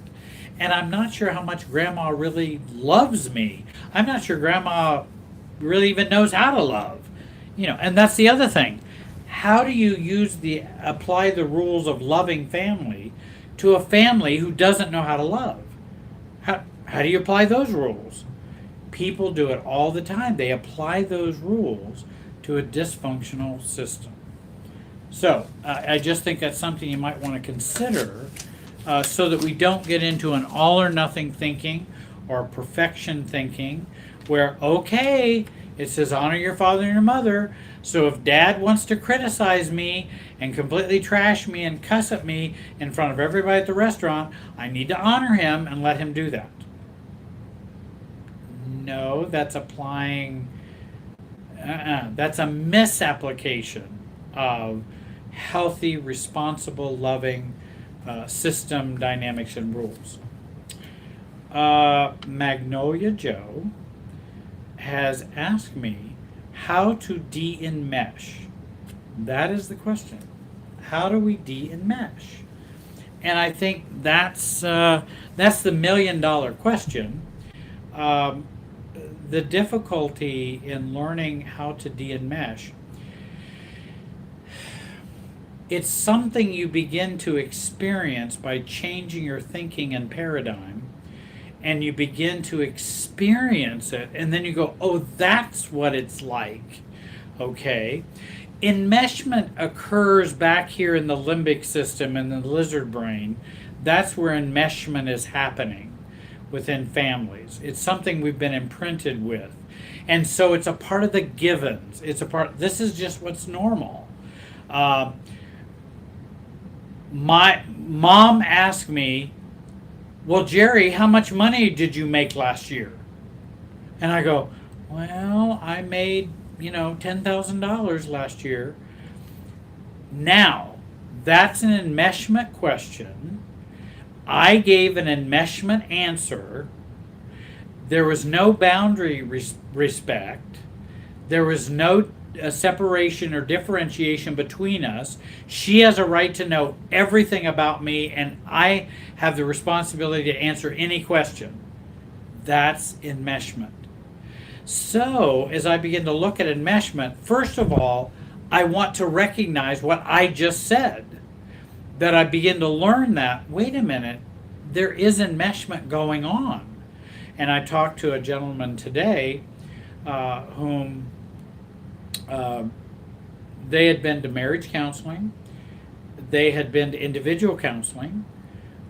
and I'm not sure how much grandma really loves me. I'm not sure grandma really even knows how to love. And that's the other thing. How do you apply the rules of loving family to a family who doesn't know how to love? How do you apply those rules? People do it all the time. They apply those rules to a dysfunctional system. So I just think that's something you might want to consider, so that we don't get into an all or nothing thinking or perfection thinking where, okay, it says honor your father and your mother, so if dad wants to criticize me and completely trash me and cuss at me in front of everybody at the restaurant, I need to honor him and let him do that. No, that's applying, that's a misapplication of healthy, responsible, loving system dynamics and rules. Magnolia Joe has asked me how to de-enmesh. That is the question. How do we de-enmesh? And I think that's the $1 million question. The difficulty in learning how to de-enmesh, it's something you begin to experience by changing your thinking and paradigm, and you begin to experience it, and then you go, oh, that's what it's like. Okay. Enmeshment occurs back here in the limbic system in the lizard brain. That's where enmeshment is happening within families. It's something we've been imprinted with. And so it's a part of the givens. This is just what's normal. My mom asked me, well, Jerry, how much money did you make last year? And I go, well, I made, $10,000 last year. Now, that's an enmeshment question. I gave an enmeshment answer. There was no boundary respect. There was no separation or differentiation between us. She has a right to know everything about me, and I have the responsibility to answer any question. That's enmeshment. So, as I begin to look at enmeshment, first of all, I want to recognize what I just said. That I begin to learn that, wait a minute, there is enmeshment going on. And I talked to a gentleman today whom they had been to marriage counseling. They had been to individual counseling.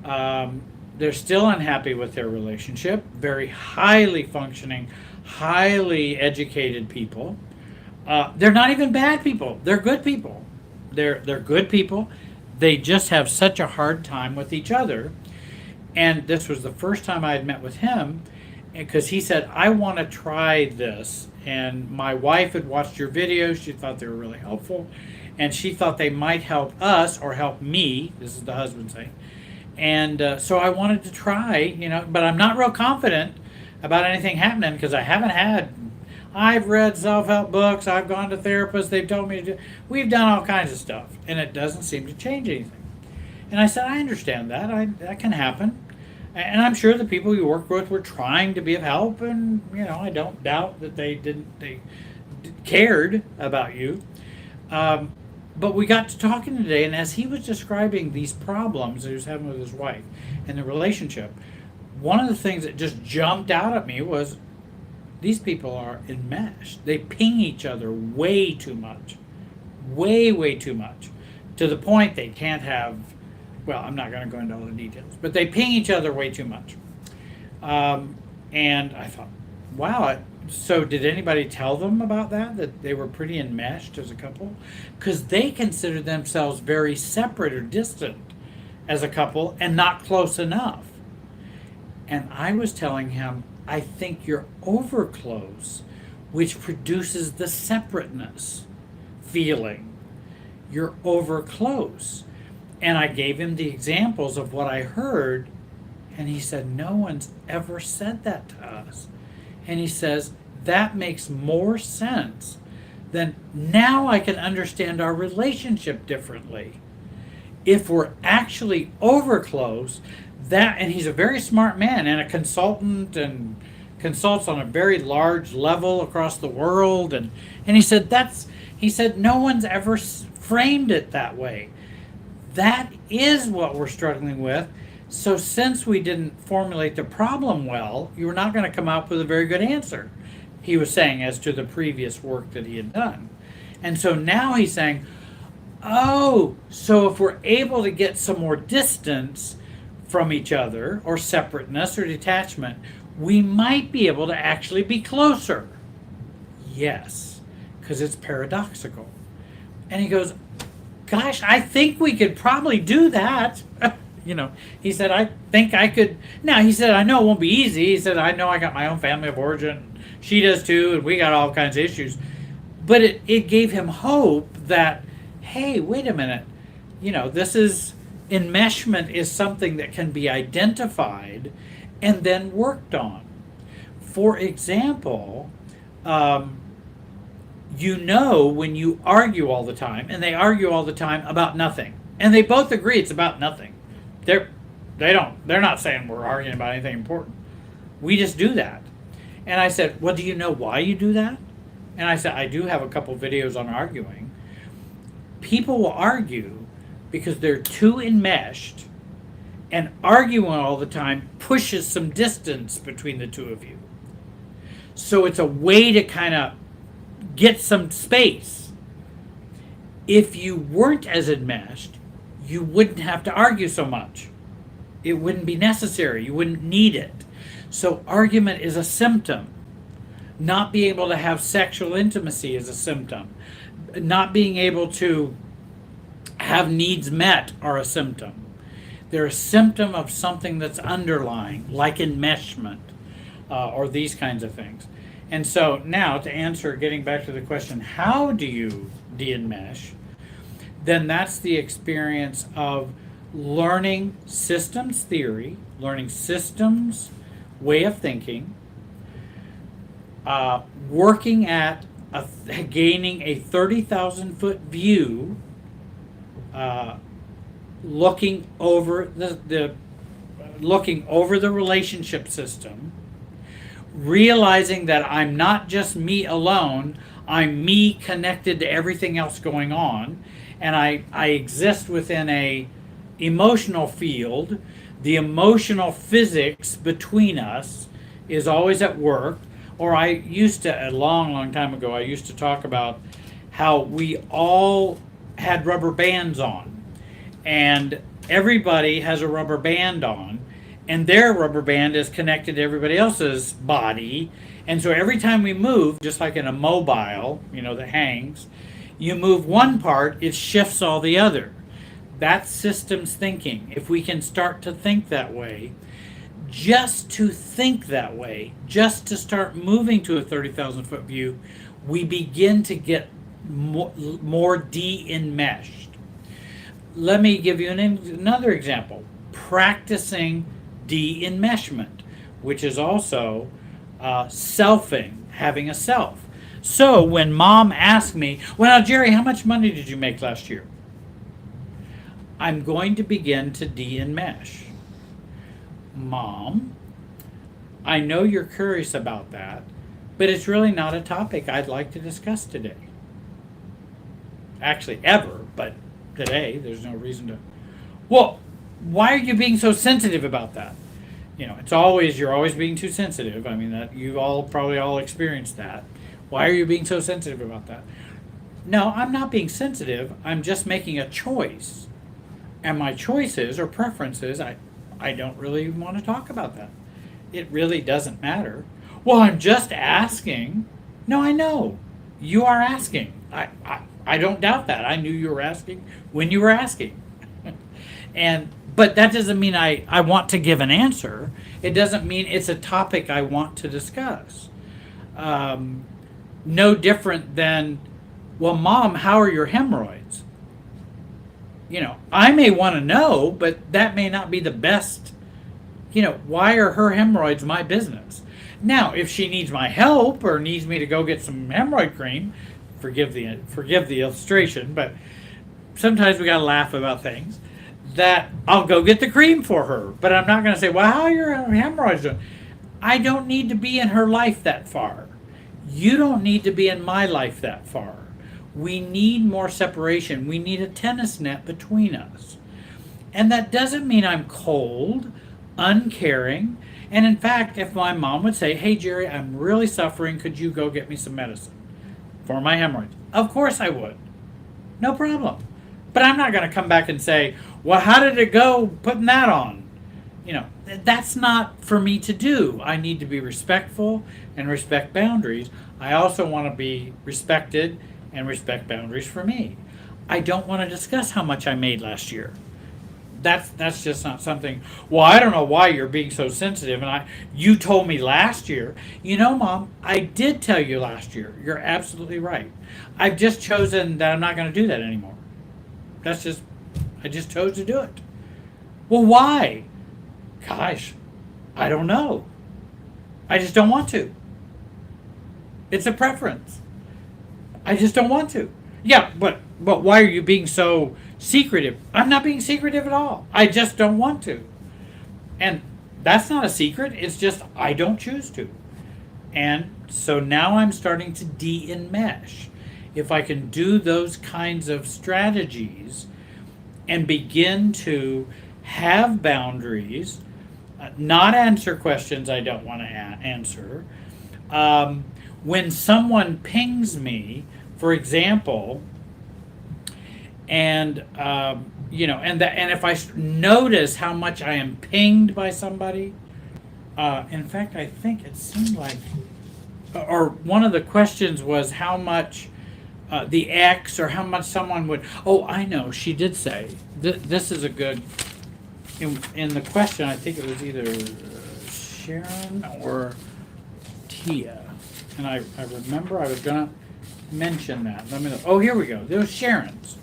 They're still unhappy with their relationship. Very highly functioning, highly educated people. They're not even bad people. They're good people. They're good people. They just have such a hard time with each other. And this was the first time I had met with him, because he said, I want to try this. And my wife had watched your videos. She thought they were really helpful. And she thought they might help us or help me. This is the husband saying. And so I wanted to try, but I'm not real confident about anything happening, because I've read self-help books. I've gone to therapists. They've told me to do, we've done all kinds of stuff. And it doesn't seem to change anything. And I said, I understand that. That can happen. And I'm sure the people you work with were trying to be of help, and I don't doubt that they cared about you. But we got to talking today, and as he was describing these problems that he was having with his wife and the relationship, one of the things that just jumped out at me was these people are enmeshed. They ping each other way too much, way too much, to the point they can't have. Well, I'm not going to go into all the details, but they ping each other way too much. And I thought, wow, so did anybody tell them about that they were pretty enmeshed as a couple? Because they consider themselves very separate or distant as a couple and not close enough. And I was telling him, I think you're over close, which produces the separateness feeling. You're over close. And I gave him the examples of what I heard, and he said, no one's ever said that to us. And he says, that makes more sense than now I can understand our relationship differently. If we're actually over close, And he's a very smart man and a consultant and consults on a very large level across the world. And he said, no one's ever framed it that way. That is what we're struggling with. So since we didn't formulate the problem well, you're not going to come up with a very good answer, he was saying, as to the previous work that he had done. And so now he's saying, oh, so if we're able to get some more distance from each other, or separateness or detachment, we might be able to actually be closer. Yes, because it's paradoxical. And he goes, gosh, I think we could probably do that. He said, I think I could. Now, he said, I know it won't be easy. He said, I know I got my own family of origin. She does too, and we got all kinds of issues. But it gave him hope that, hey, wait a minute. This is, enmeshment is something that can be identified and then worked on. For example, when you argue all the time, and they argue all the time about nothing, and they both agree it's about nothing. They're not saying we're arguing about anything important. We just do that. And I said, well, do you know why you do that? And I said, I do have a couple videos on arguing. People will argue because they're too enmeshed, and arguing all the time pushes some distance between the two of you. So it's a way to kind of get some space. If you weren't as enmeshed, you wouldn't have to argue so much. It wouldn't be necessary. You wouldn't need it. So argument is a symptom. Not being able to have sexual intimacy is a symptom. Not being able to have needs met are a symptom. They're a symptom of something that's underlying, like enmeshment, or these kinds of things. And so now, to answer, getting back to the question, how do you de-enmesh? Then that's the experience of learning systems theory, learning systems way of thinking, working at gaining a 30,000-foot view, looking over the relationship system, realizing that I'm not just me alone, I'm me connected to everything else going on, and I exist within a emotional field. The emotional physics between us is always at work. Or I used to, a long, long time ago, I used to talk about how we all had rubber bands on. And everybody has a rubber band on, and their rubber band is connected to everybody else's body. And so every time we move, just like in a mobile, that hangs, you move one part, it shifts all the other. That's systems thinking. If we can start to think that way, just to think that way, just to start moving to a 30,000-foot view, we begin to get more de-enmeshed. Let me give you another example. Practicing de-enmeshment, which is also selfing, having a self. So when mom asked me, well, now, Jerry, how much money did you make last year? I'm going to begin to de-enmesh. Mom, I know you're curious about that, but it's really not a topic I'd like to discuss today. Actually, ever, but today, there's no reason to. Well, why are you being so sensitive about that? You're always being too sensitive. I mean, that you've probably all experienced that. Why are you being so sensitive about that? No, I'm not being sensitive. I'm just making a choice. And my choices or preferences, I don't really want to talk about that. It really doesn't matter. Well, I'm just asking. No, I know. You are asking. I don't doubt that. I knew you were asking when you were asking. But that doesn't mean I want to give an answer. It doesn't mean it's a topic I want to discuss. No different than, well, Mom, how are your hemorrhoids? I may want to know, but that may not be the best. Why are her hemorrhoids my business? Now, if she needs my help or needs me to go get some hemorrhoid cream, forgive the illustration, but sometimes we got to laugh about things. that I'll go get the cream for her. But I'm not going to say, well, how are your hemorrhoids doing? I don't need to be in her life that far. You don't need to be in my life that far. We need more separation. We need a tennis net between us. And that doesn't mean I'm cold, uncaring. And in fact, if my mom would say, hey, Jerry, I'm really suffering, could you go get me some medicine for my hemorrhoids? Of course I would. No problem. But I'm not going to come back and say, well, how did it go putting that on? You know, that's not for me to do. I need to be respectful and respect boundaries. I also want to be respected and respect boundaries for me. I don't want to discuss how much I made last year. That's just not something. Well, I don't know why you're being so sensitive, and you told me last year. You know, Mom, I did tell you last year. You're absolutely right. I've just chosen that I'm not going to do that anymore. I just chose to do it. Well, why? Gosh, I don't know. I just don't want to. It's a preference. I just don't want to. Yeah, but why are you being so secretive? I'm not being secretive at all. I just don't want to. And that's not a secret. It's just I don't choose to. And so now I'm starting to de-enmesh. If I can do those kinds of strategies and begin to have boundaries, not answer questions I don't want to answer. When someone pings me, for example, and and if I notice how much I am pinged by somebody, in fact, I think it seemed like, or one of the questions was how much the ex, or how much someone would. Oh, I know. She did say this is a good. In the question, I think it was either Sharon or Tia, and I remember I was gonna mention that. Let me know. Oh, here we go. It was Sharon's.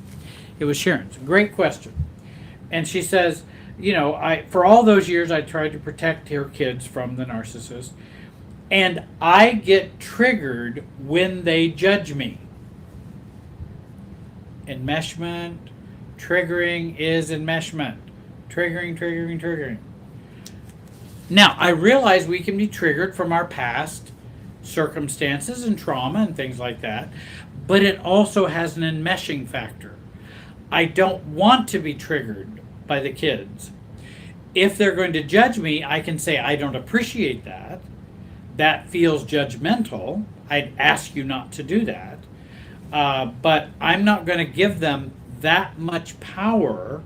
Great question. And she says, for all those years I tried to protect her kids from the narcissist, and I get triggered when they judge me. Enmeshment, triggering is enmeshment. Triggering. Now, I realize we can be triggered from our past circumstances and trauma and things like that, but it also has an enmeshing factor. I don't want to be triggered by the kids. If they're going to judge me, I can say, I don't appreciate that. That feels judgmental. I'd ask you not to do that. But I'm not going to give them that much power.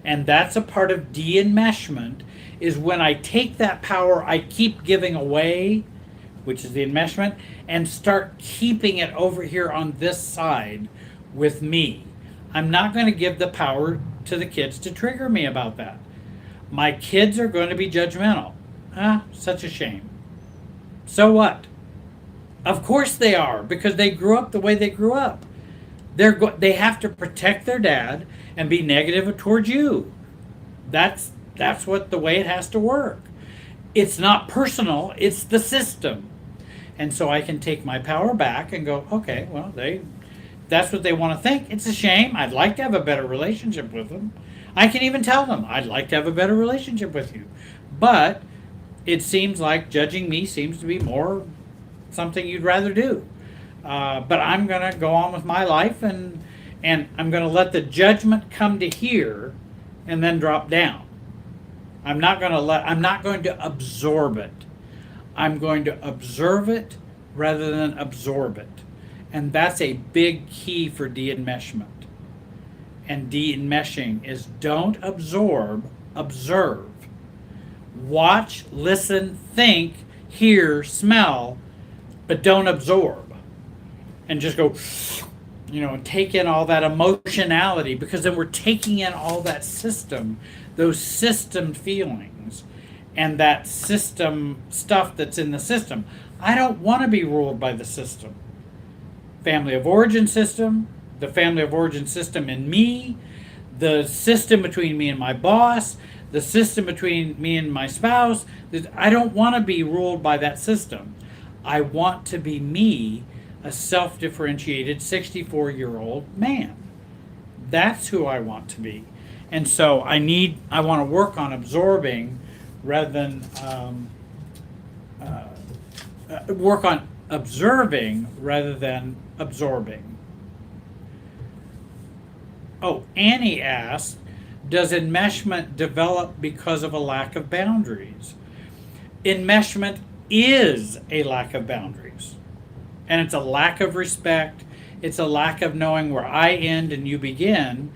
And that's a part of de-enmeshment, is when I take that power I keep giving away, which is the enmeshment, and start keeping it over here on this side with me. I'm not going to give the power to the kids to trigger me about that. My kids are going to be judgmental. Such a shame. So what? Of course they are, because they grew up the way they grew up. They have to protect their dad and be negative towards you. That's what the way it has to work. It's not personal, it's the system. And so I can take my power back and go, okay, well, that's what they want to think. It's a shame. I'd like to have a better relationship with them. I can even tell them, I'd like to have a better relationship with you. But it seems like judging me seems to be more something you'd rather do. But I'm going to go on with my life, and I'm going to let the judgment come to here and then drop down. I'm not going to absorb it. I'm going to observe it rather than absorb it. And that's a big key for de-enmeshment. And de-enmeshing is don't absorb, observe. Watch, listen, think, hear, smell, but don't absorb. And just go, and take in all that emotionality, because then we're taking in all that system, those system feelings, and that system stuff that's in the system. I don't want to be ruled by the system. Family of origin system, the family of origin system in me, the system between me and my boss, the system between me and my spouse. I don't want to be ruled by that system. I want to be me, a self-differentiated 64-year-old man. That's who I want to be. And so I want to work on absorbing rather than work on observing rather than absorbing. Oh, Annie asked, does enmeshment develop because of a lack of boundaries? Enmeshment is a lack of boundaries. And it's a lack of respect. It's a lack of knowing where I end and you begin.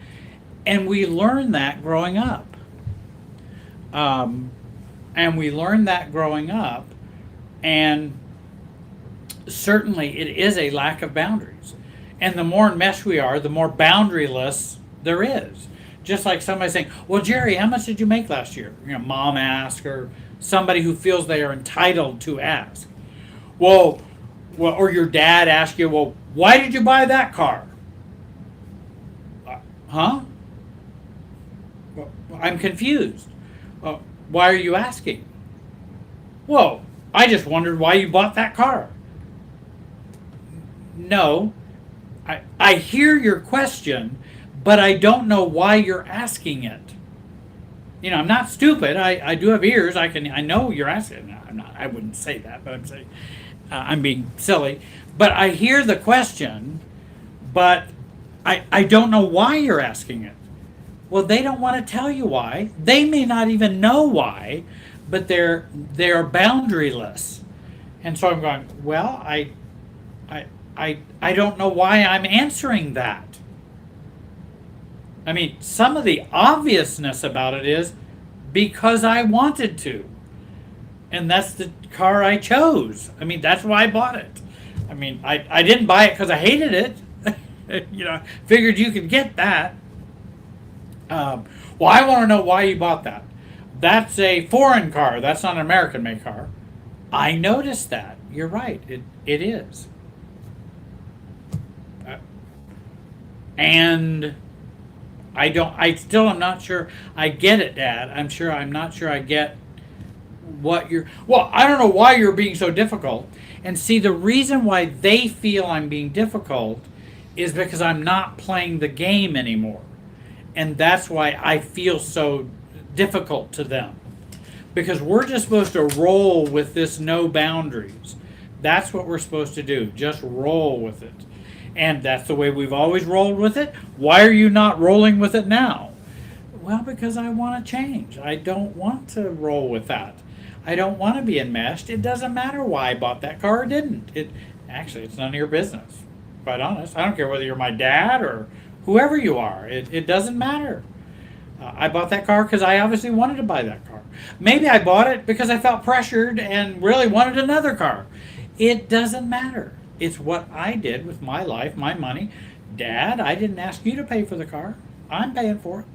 And we learn that growing up. And certainly it is a lack of boundaries. And the more enmeshed we are, the more boundaryless there is. Just like somebody saying, well, Jerry, how much did you make last year? Mom asks, or somebody who feels they are entitled to ask. Well, or your dad asks you, well, why did you buy that car? Huh? Well, I'm confused. Why are you asking? Well, I just wondered why you bought that car. No, I hear your question, but I don't know why you're asking it. I'm not stupid. I do have ears. I know you're asking. I wouldn't say that, but I'm saying I'm being silly. But I hear the question, but I don't know why you're asking it. Well, they don't want to tell you why. They may not even know why, but they're boundaryless. And so I'm going, well, I don't know why I'm answering that. I mean, some of the obviousness about it is because I wanted to. And that's the car I chose. I mean, that's why I bought it. I mean, I didn't buy it because I hated it. Figured you could get that. Well, I want to know why you bought that. That's a foreign car. That's not an American-made car. I noticed that. You're right. It is. And I still am not sure I get it, Dad. I'm not sure I get what I don't know why you're being so difficult. And see, the reason why they feel I'm being difficult is because I'm not playing the game anymore. And that's why I feel so difficult to them. Because we're just supposed to roll with this no boundaries. That's what we're supposed to do. Just roll with it. And that's the way we've always rolled with it. Why are you not rolling with it now? Well, because I want to change. I don't want to roll with that. I don't want to be enmeshed. It doesn't matter why I bought that car or didn't. Actually, it's none of your business. Quite honest. I don't care whether you're my dad or whoever you are. It doesn't matter. I bought that car because I obviously wanted to buy that car. Maybe I bought it because I felt pressured and really wanted another car. It doesn't matter. It's what I did with my life, my money. Dad, I didn't ask you to pay for the car. I'm paying for it.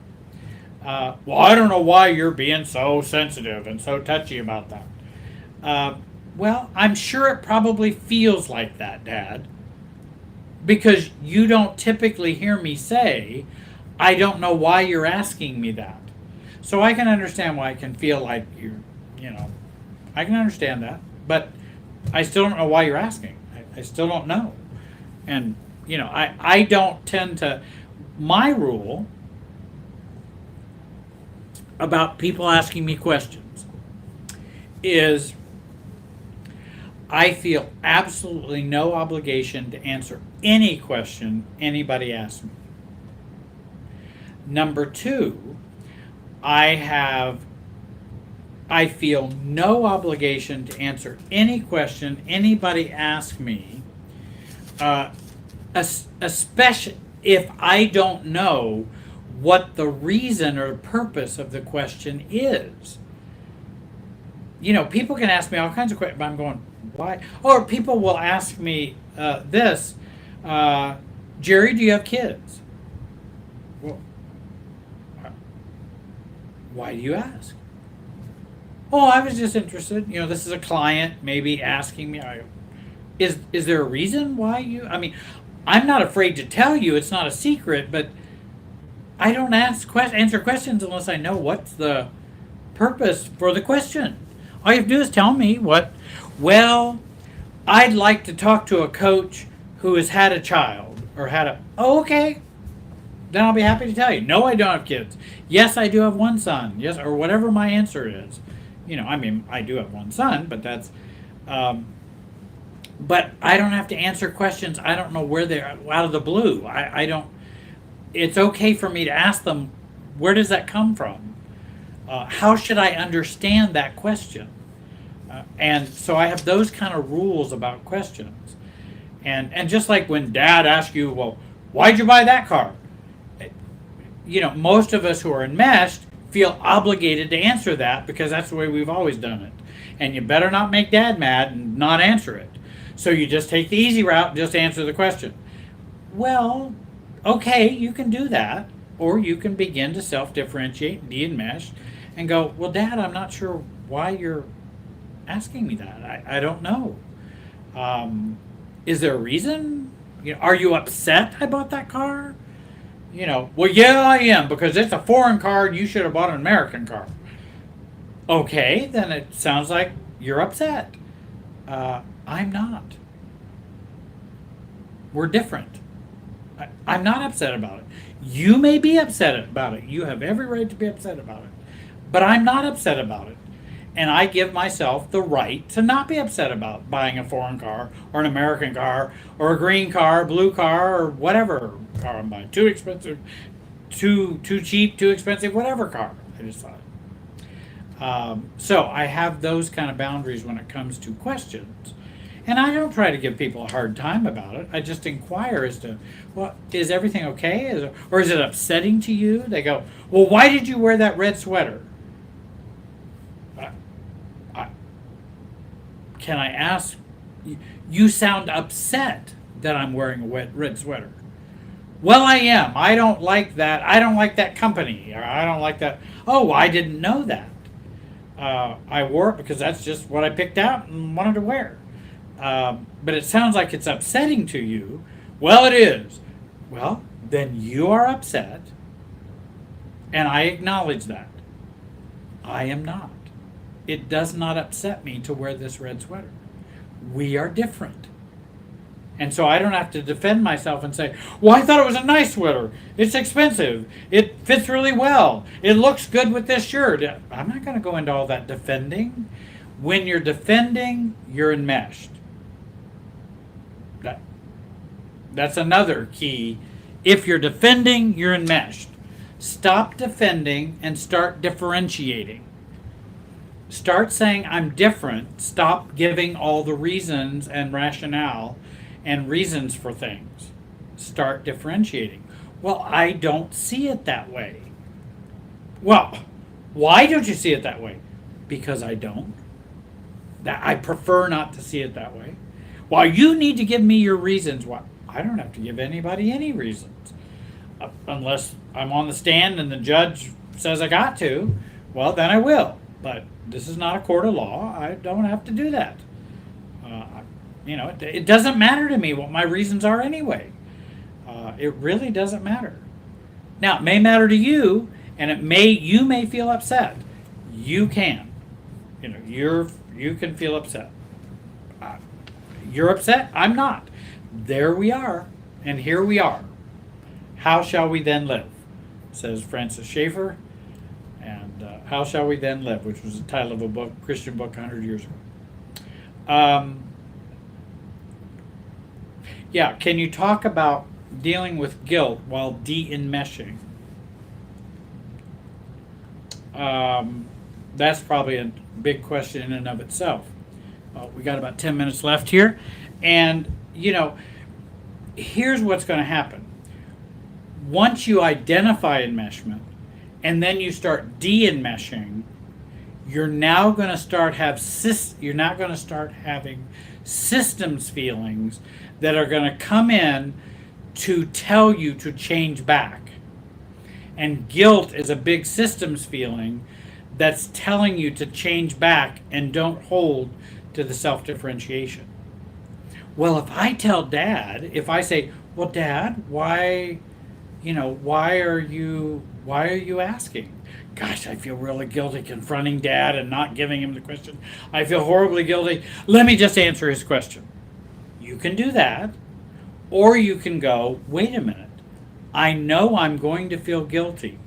Well, I don't know why you're being so sensitive and so touchy about that. Well, I'm sure it probably feels like that, Dad. Because you don't typically hear me say, I don't know why you're asking me that. So I can understand why it can feel like I can understand that. But I still don't know why you're asking. I still don't know. And, I don't tend to, my rule about people asking me questions is I feel absolutely no obligation to answer any question anybody asks me. Number two, I feel no obligation to answer any question anybody asks me, especially if I don't know what the reason or purpose of the question is. People can ask me all kinds of questions, but I'm going, why? Or people will ask me this, Jerry, do you have kids? Well, why do you ask? Oh, I was just interested. This is a client maybe asking me, is there a reason why you, I'm not afraid to tell you, it's not a secret, but I don't answer questions unless I know what's the purpose for the question. All you have to do is tell me well, I'd like to talk to a coach who has had a child or oh, okay. then I'll be happy to tell you. No, I don't have kids. Yes, I do have one son. Yes, or whatever my answer is. I mean, I do have one son, but that's, but I don't have to answer questions. I don't know where they're out of the blue. I don't, it's okay for me to ask them, where does that come from? How should I understand that question? And so I have those kind of rules about questions. And just like when Dad asks you, well, why'd you buy that car? Most of us who are enmeshed feel obligated to answer that because that's the way we've always done it. And you better not make Dad mad and not answer it. So you just take the easy route and just answer the question. Well, okay, you can do that. Or you can begin to self-differentiate, de-enmesh, and go, well, Dad, I'm not sure why you're asking me that. I don't know. Is there a reason? Are you upset I bought that car? Well, yeah, I am, because it's a foreign car and you should have bought an American car. Okay, then it sounds like you're upset. I'm not. We're different. I'm not upset about it. You may be upset about it. You have every right to be upset about it. But I'm not upset about it. And I give myself the right to not be upset about buying a foreign car or an American car or a green car, blue car, or whatever car I'm buying. Too expensive, too cheap, too expensive, whatever car I decide. So I have those kind of boundaries when it comes to questions. And I don't try to give people a hard time about it. I just inquire as to, well, is everything okay? Or is it upsetting to you? They go, well, why did you wear that red sweater? Can I ask, you sound upset that I'm wearing a red sweater. Well, I am. I don't like that. I don't like that company. Or I don't like that. Oh, I didn't know that. I wore it because that's just what I picked out and wanted to wear. But it sounds like it's upsetting to you. Well, it is. Well, then you are upset, and I acknowledge that. I am not. It does not upset me to wear this red sweater. We are different. And so I don't have to defend myself and say, well, I thought it was a nice sweater. It's expensive. It fits really well. It looks good with this shirt. I'm not going to go into all that defending. When you're defending, you're enmeshed. That's another key. If you're defending, you're enmeshed. Stop defending and start differentiating. Start saying, I'm different. Stop giving all the reasons and rationale and reasons for things. Start differentiating. Well, I don't see it that way. Well, why don't you see it that way? Because I don't. I prefer not to see it that way. Well, you need to give me your reasons. Well, I don't have to give anybody any reasons. Unless I'm on the stand and the judge says I got to, well, then I will. But this is not a court of law. I don't have to do that. It doesn't matter to me what my reasons are anyway. It really doesn't matter. Now, it may matter to you, and you may feel upset. You can. You can feel upset. You're upset. I'm not. There we are, and here we are. How shall we then live? Says Francis Schaeffer. And How Shall We Then Live, which was the title of a book, Christian book 100 years ago. Can you talk about dealing with guilt while de-enmeshing? That's probably a big question in and of itself. We got about 10 minutes left here. And, here's what's going to happen. Once you identify enmeshment, and then you start de-enmeshing, you're now going to start having systems feelings that are going to come in to tell you to change back. And guilt is a big systems feeling that's telling you to change back and don't hold to the self-differentiation. Well, if I tell Dad, if I say, well, Dad, why are you asking? Gosh, I feel really guilty confronting Dad and not giving him the question. I feel horribly guilty. Let me just answer his question. You can do that. Or you can go, wait a minute. I know I'm going to feel guilty.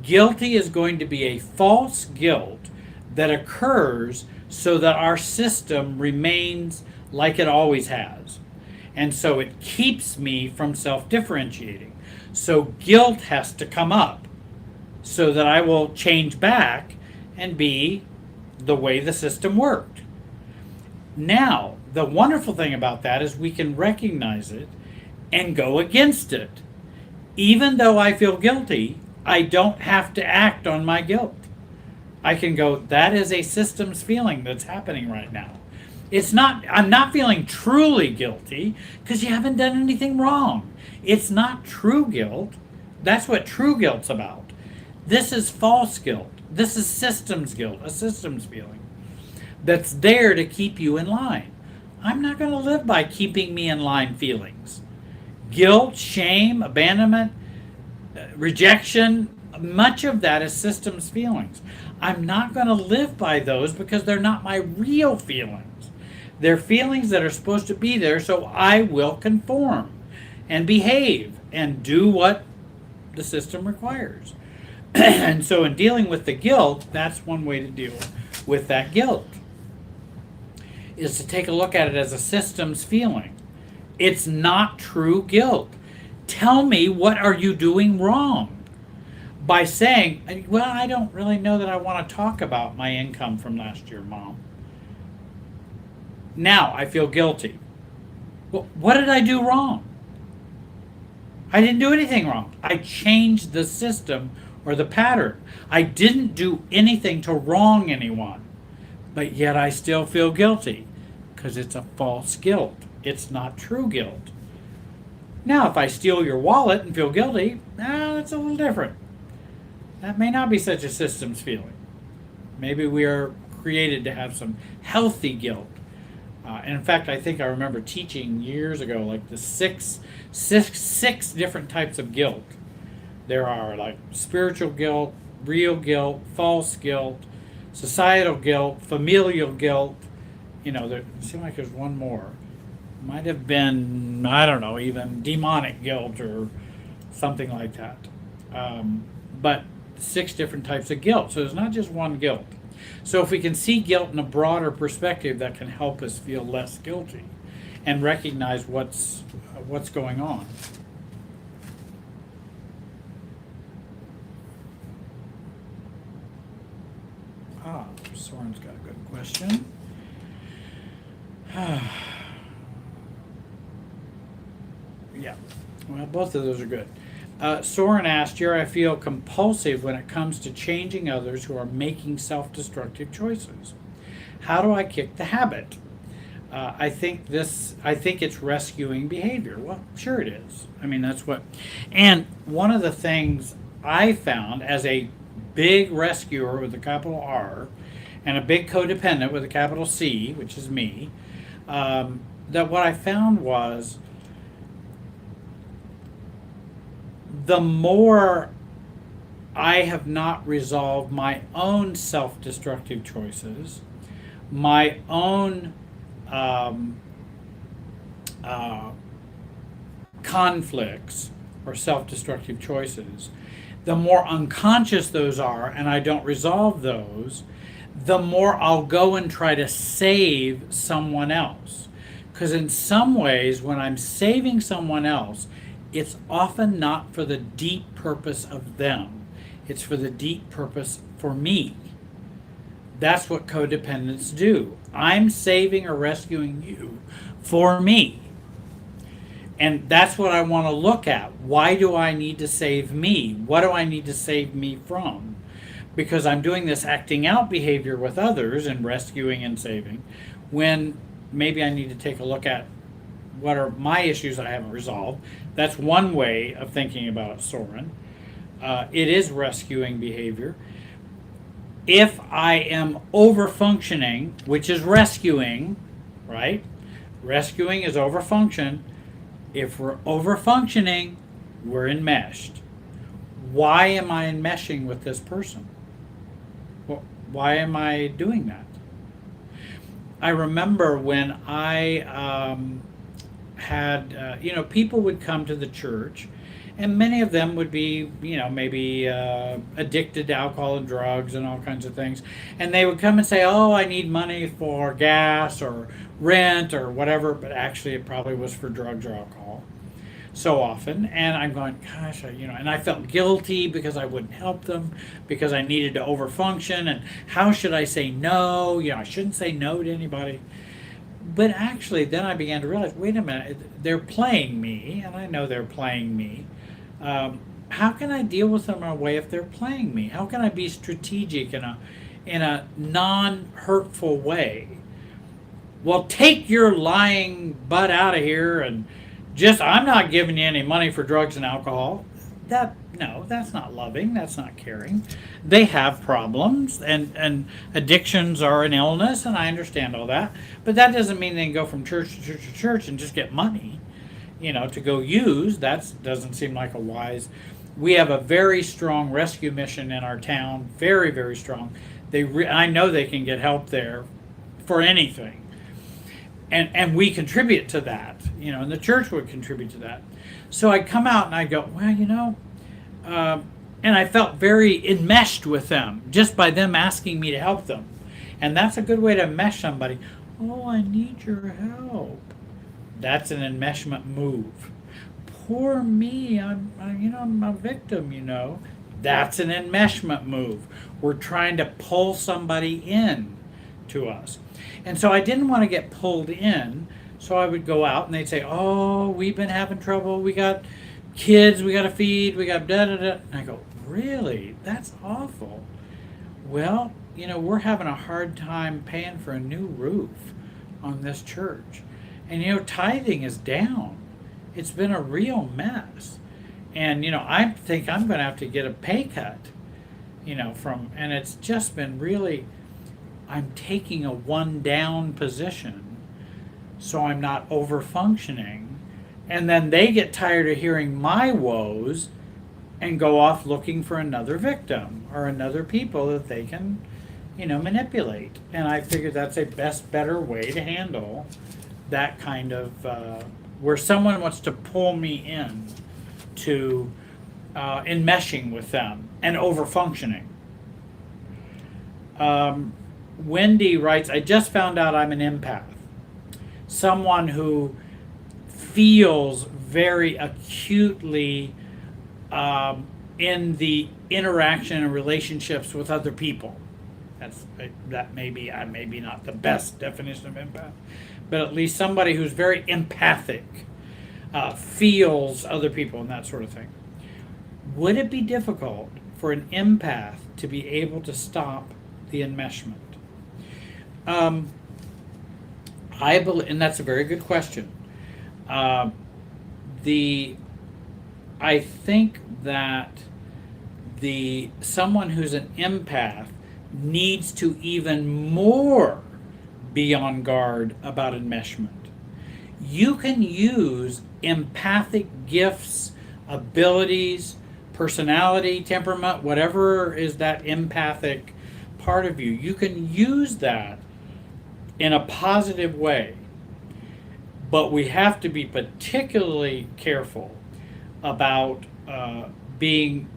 Guilty is going to be a false guilt that occurs so that our system remains like it always has. And so it keeps me from self differentiating. So guilt has to come up so that I will change back and be the way the system worked. Now, the wonderful thing about that is we can recognize it and go against it. Even though I feel guilty, I don't have to act on my guilt. I can go, that is a systems feeling that's happening right now. I'm not feeling truly guilty because you haven't done anything wrong. It's not true guilt. That's what true guilt's about. This is false guilt. This is systems guilt, a systems feeling that's there to keep you in line. I'm not going to live by keeping me in line feelings. Guilt, shame, abandonment, rejection, much of that is systems feelings. I'm not going to live by those because they're not my real feelings. They're feelings that are supposed to be there, so I will conform and behave and do what the system requires. And so in dealing with the guilt, that's one way to deal with that guilt, is to take a look at it as a systems feeling. It's not true guilt. Tell me, what are you doing wrong? By saying, well, I don't really know that I want to talk about my income from last year, Mom. Now I feel guilty. Well, what did I do wrong? I didn't do anything wrong. I changed the system or the pattern. I didn't do anything to wrong anyone, but yet I still feel guilty because it's a false guilt. It's not true guilt. Now, if I steal your wallet and feel guilty, that's a little different. That may not be such a systems feeling. Maybe we are created to have some healthy guilt. And in fact, I think I remember teaching years ago, like the six different types of guilt. There are like spiritual guilt, real guilt, false guilt, societal guilt, familial guilt. There seems like there's one more. Might have been, I don't know, even demonic guilt or something like that. But 6 different types of guilt. So there's not just one guilt. So if we can see guilt in a broader perspective, that can help us feel less guilty and recognize what's going on. Soren's got a good question. Yeah, well, both of those are good. Soren asked, here I feel compulsive when it comes to changing others who are making self-destructive choices. How do I kick the habit? I think it's rescuing behavior. Well, sure it is. I mean, that's what. And one of the things I found as a big rescuer with a capital R and a big codependent with a capital C, which is me, that what I found was the more I have not resolved my own self-destructive choices, my own conflicts or self-destructive choices, the more unconscious those are and I don't resolve those, the more I'll go and try to save someone else. Because in some ways, when I'm saving someone else, it's often not for the deep purpose of them. It's for the deep purpose for me. That's what codependents do. I'm saving or rescuing you for me. And that's what I want to look at. Why do I need to save me? What do I need to save me from? Because I'm doing this acting out behavior with others and rescuing and saving, when maybe I need to take a look at what are my issues I haven't resolved. That's one way of thinking about it, Soren. It is rescuing behavior. If I am over-functioning, which is rescuing, right? Rescuing is over-function. If we're over-functioning, we're enmeshed. Why am I enmeshing with this person? Well, why am I doing that? I remember when I had, people would come to the church And many of them would be, maybe addicted to alcohol and drugs and all kinds of things. And they would come and say, "Oh, I need money for gas or rent or whatever," but actually it probably was for drugs or alcohol so often. And I'm going, gosh, and I felt guilty because I wouldn't help them because I needed to overfunction. And how should I say no? I shouldn't say no to anybody. But actually, then I began to realize, wait a minute, they're playing me, and I know they're playing me. How can I deal with them in a way if they're playing me? How can I be strategic in a non-hurtful way? Well, take your lying butt out of here and I'm not giving you any money for drugs and alcohol. No, that's not loving. That's not caring. They have problems, and addictions are an illness, and I understand all that. But that doesn't mean they can go from church to church to church and just get money, to go use. That doesn't seem like a wise. We have a very strong rescue mission in our town, very, very strong. I know they can get help there for anything. And we contribute to that, and the church would contribute to that. So I come out and I go, well, and I felt very enmeshed with them just by them asking me to help them. And that's a good way to enmesh somebody. Oh, I need your help. That's an enmeshment move. Poor me, I'm a victim, That's an enmeshment move. We're trying to pull somebody in to us. And so I didn't want to get pulled in, so I would go out and they'd say, "Oh, we've been having trouble. We got kids we got to feed. We got da-da-da." And I go, "Really? That's awful." Well, we're having a hard time paying for a new roof on this church. And, tithing is down. It's been a real mess. And, I think I'm going to have to get a pay cut, and it's just been really, I'm taking a one down position so I'm not over functioning. And then they get tired of hearing my woes and go off looking for another victim or another people that they can, manipulate. And I figured that's a better way to handle that kind of, where someone wants to pull me in to enmeshing with them and over functioning. Wendy writes, "I just found out I'm an empath. Someone who feels very acutely in the interaction and relationships with other people." That may be not the best definition of empath, but at least somebody who's very empathic, feels other people and that sort of thing. Would it be difficult for an empath to be able to stop the enmeshment? I believe, and that's a very good question. I think that someone who's an empath needs to even more be on guard about enmeshment. You can use empathic gifts, abilities, personality, temperament, whatever is that empathic part of you. You can use that in a positive way. But we have to be particularly careful about being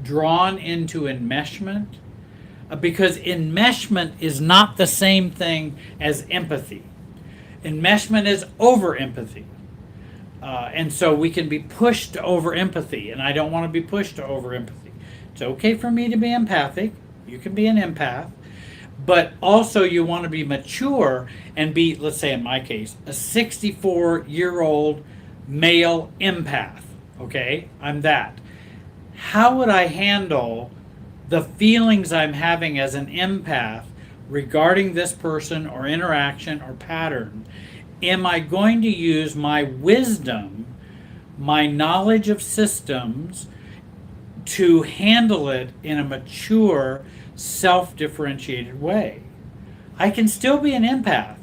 drawn into enmeshment, because enmeshment is not the same thing as empathy. Enmeshment is over empathy. And so we can be pushed to over empathy, and I don't want to be pushed to over empathy. It's okay for me to be empathic. You can be an empath. But also you want to be mature and be, let's say in my case, a 64-year-old male empath. Okay? I'm that. How would I handle the feelings I'm having as an empath regarding this person or interaction or pattern? Am I going to use my wisdom, my knowledge of systems, to handle it in a mature, self-differentiated way? I can still be an empath,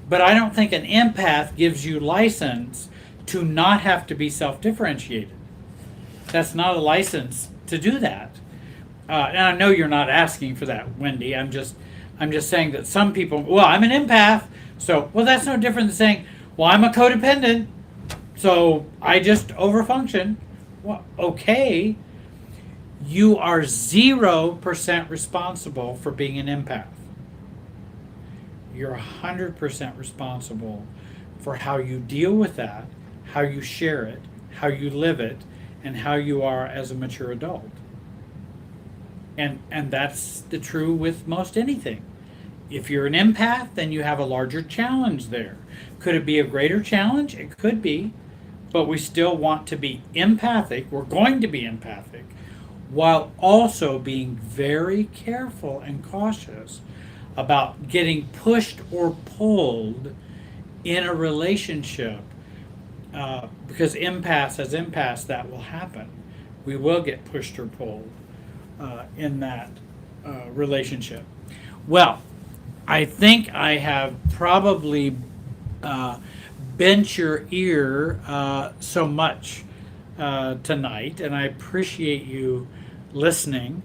but I don't think an empath gives you license to not have to be self-differentiated. That's not a license to do that. And I know you're not asking for that, Wendy. I'm just saying that some people, well, I'm an empath, so, well, that's no different than saying, well, I'm a codependent, so I just overfunction. Well, okay, you are 0% responsible for being an empath. You're 100% responsible for how you deal with that, how you share it, how you live it, and how you are as a mature adult. And that's the true with most anything. If you're an empath, then you have a larger challenge there. Could it be a greater challenge? It could be, but we still want to be empathic. We're going to be empathic while also being very careful and cautious about getting pushed or pulled in a relationship, because as empaths, that will happen. We will get pushed or pulled in that relationship. Well, I think I have probably bent your ear so much tonight, and I appreciate you listening.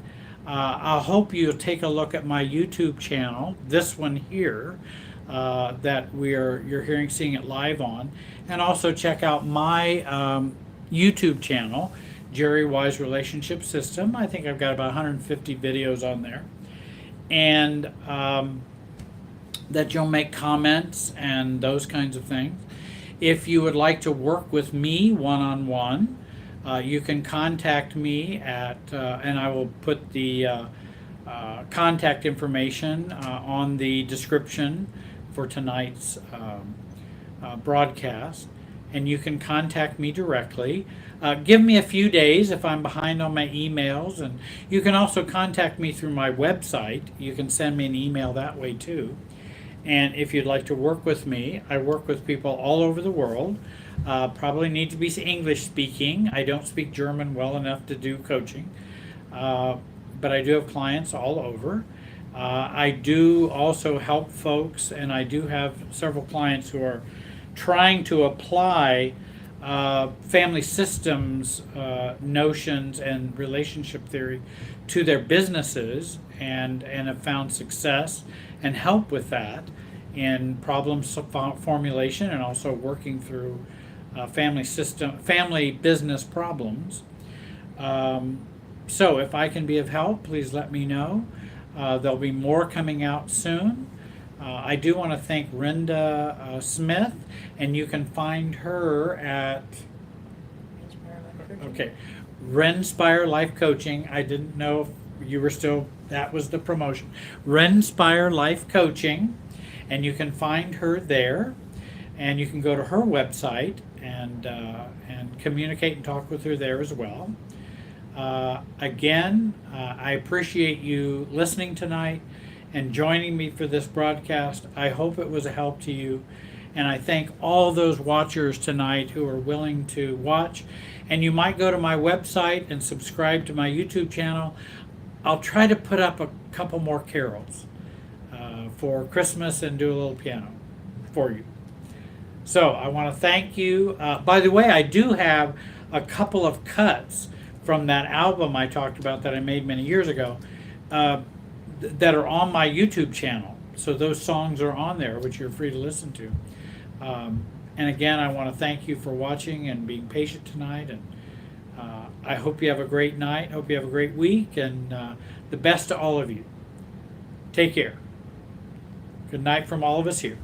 I hope you'll take a look at my YouTube channel, this one here, that you're seeing it live on, and also check out my YouTube channel, Jerry Wise Relationship System. I think I've got about 150 videos on there, and that you'll make comments and those kinds of things. If you would like to work with me one-on-one, you can contact me at, and I will put the contact information on the description for tonight's broadcast, and you can contact me directly. Give me a few days if I'm behind on my emails, and you can also contact me through my website. You can send me an email that way too. And if you'd like to work with me, I work with people all over the world. Probably need to be English speaking. I don't speak German well enough to do coaching, but I do have clients all over. I do also help folks, and I do have several clients who are trying to apply family systems notions and relationship theory to their businesses, and have found success and help with that in problem formulation, and also working through family business problems. So if I can be of help, please let me know. There'll be more coming out soon. I do want to thank Renda Smith, and you can find her at Renspire Life Coaching. I didn't know if you were still, that was the promotion. Renspire Life Coaching, and you can find her there, and you can go to her website and communicate and talk with her there as well. Again, I appreciate you listening tonight and joining me for this broadcast. I hope it was a help to you, and I thank all those watchers tonight who are willing to watch. And you might go to my website and subscribe to my YouTube channel. I'll try to put up a couple more carols for Christmas and do a little piano for you. So I want to thank you. By the way, I do have a couple of cuts from that album I talked about that I made many years ago that are on my YouTube channel. So those songs are on there, which you're free to listen to. And again, I want to thank you for watching and being patient tonight. And I hope you have a great night. Hope you have a great week, and the best to all of you. Take care. Good night from all of us here.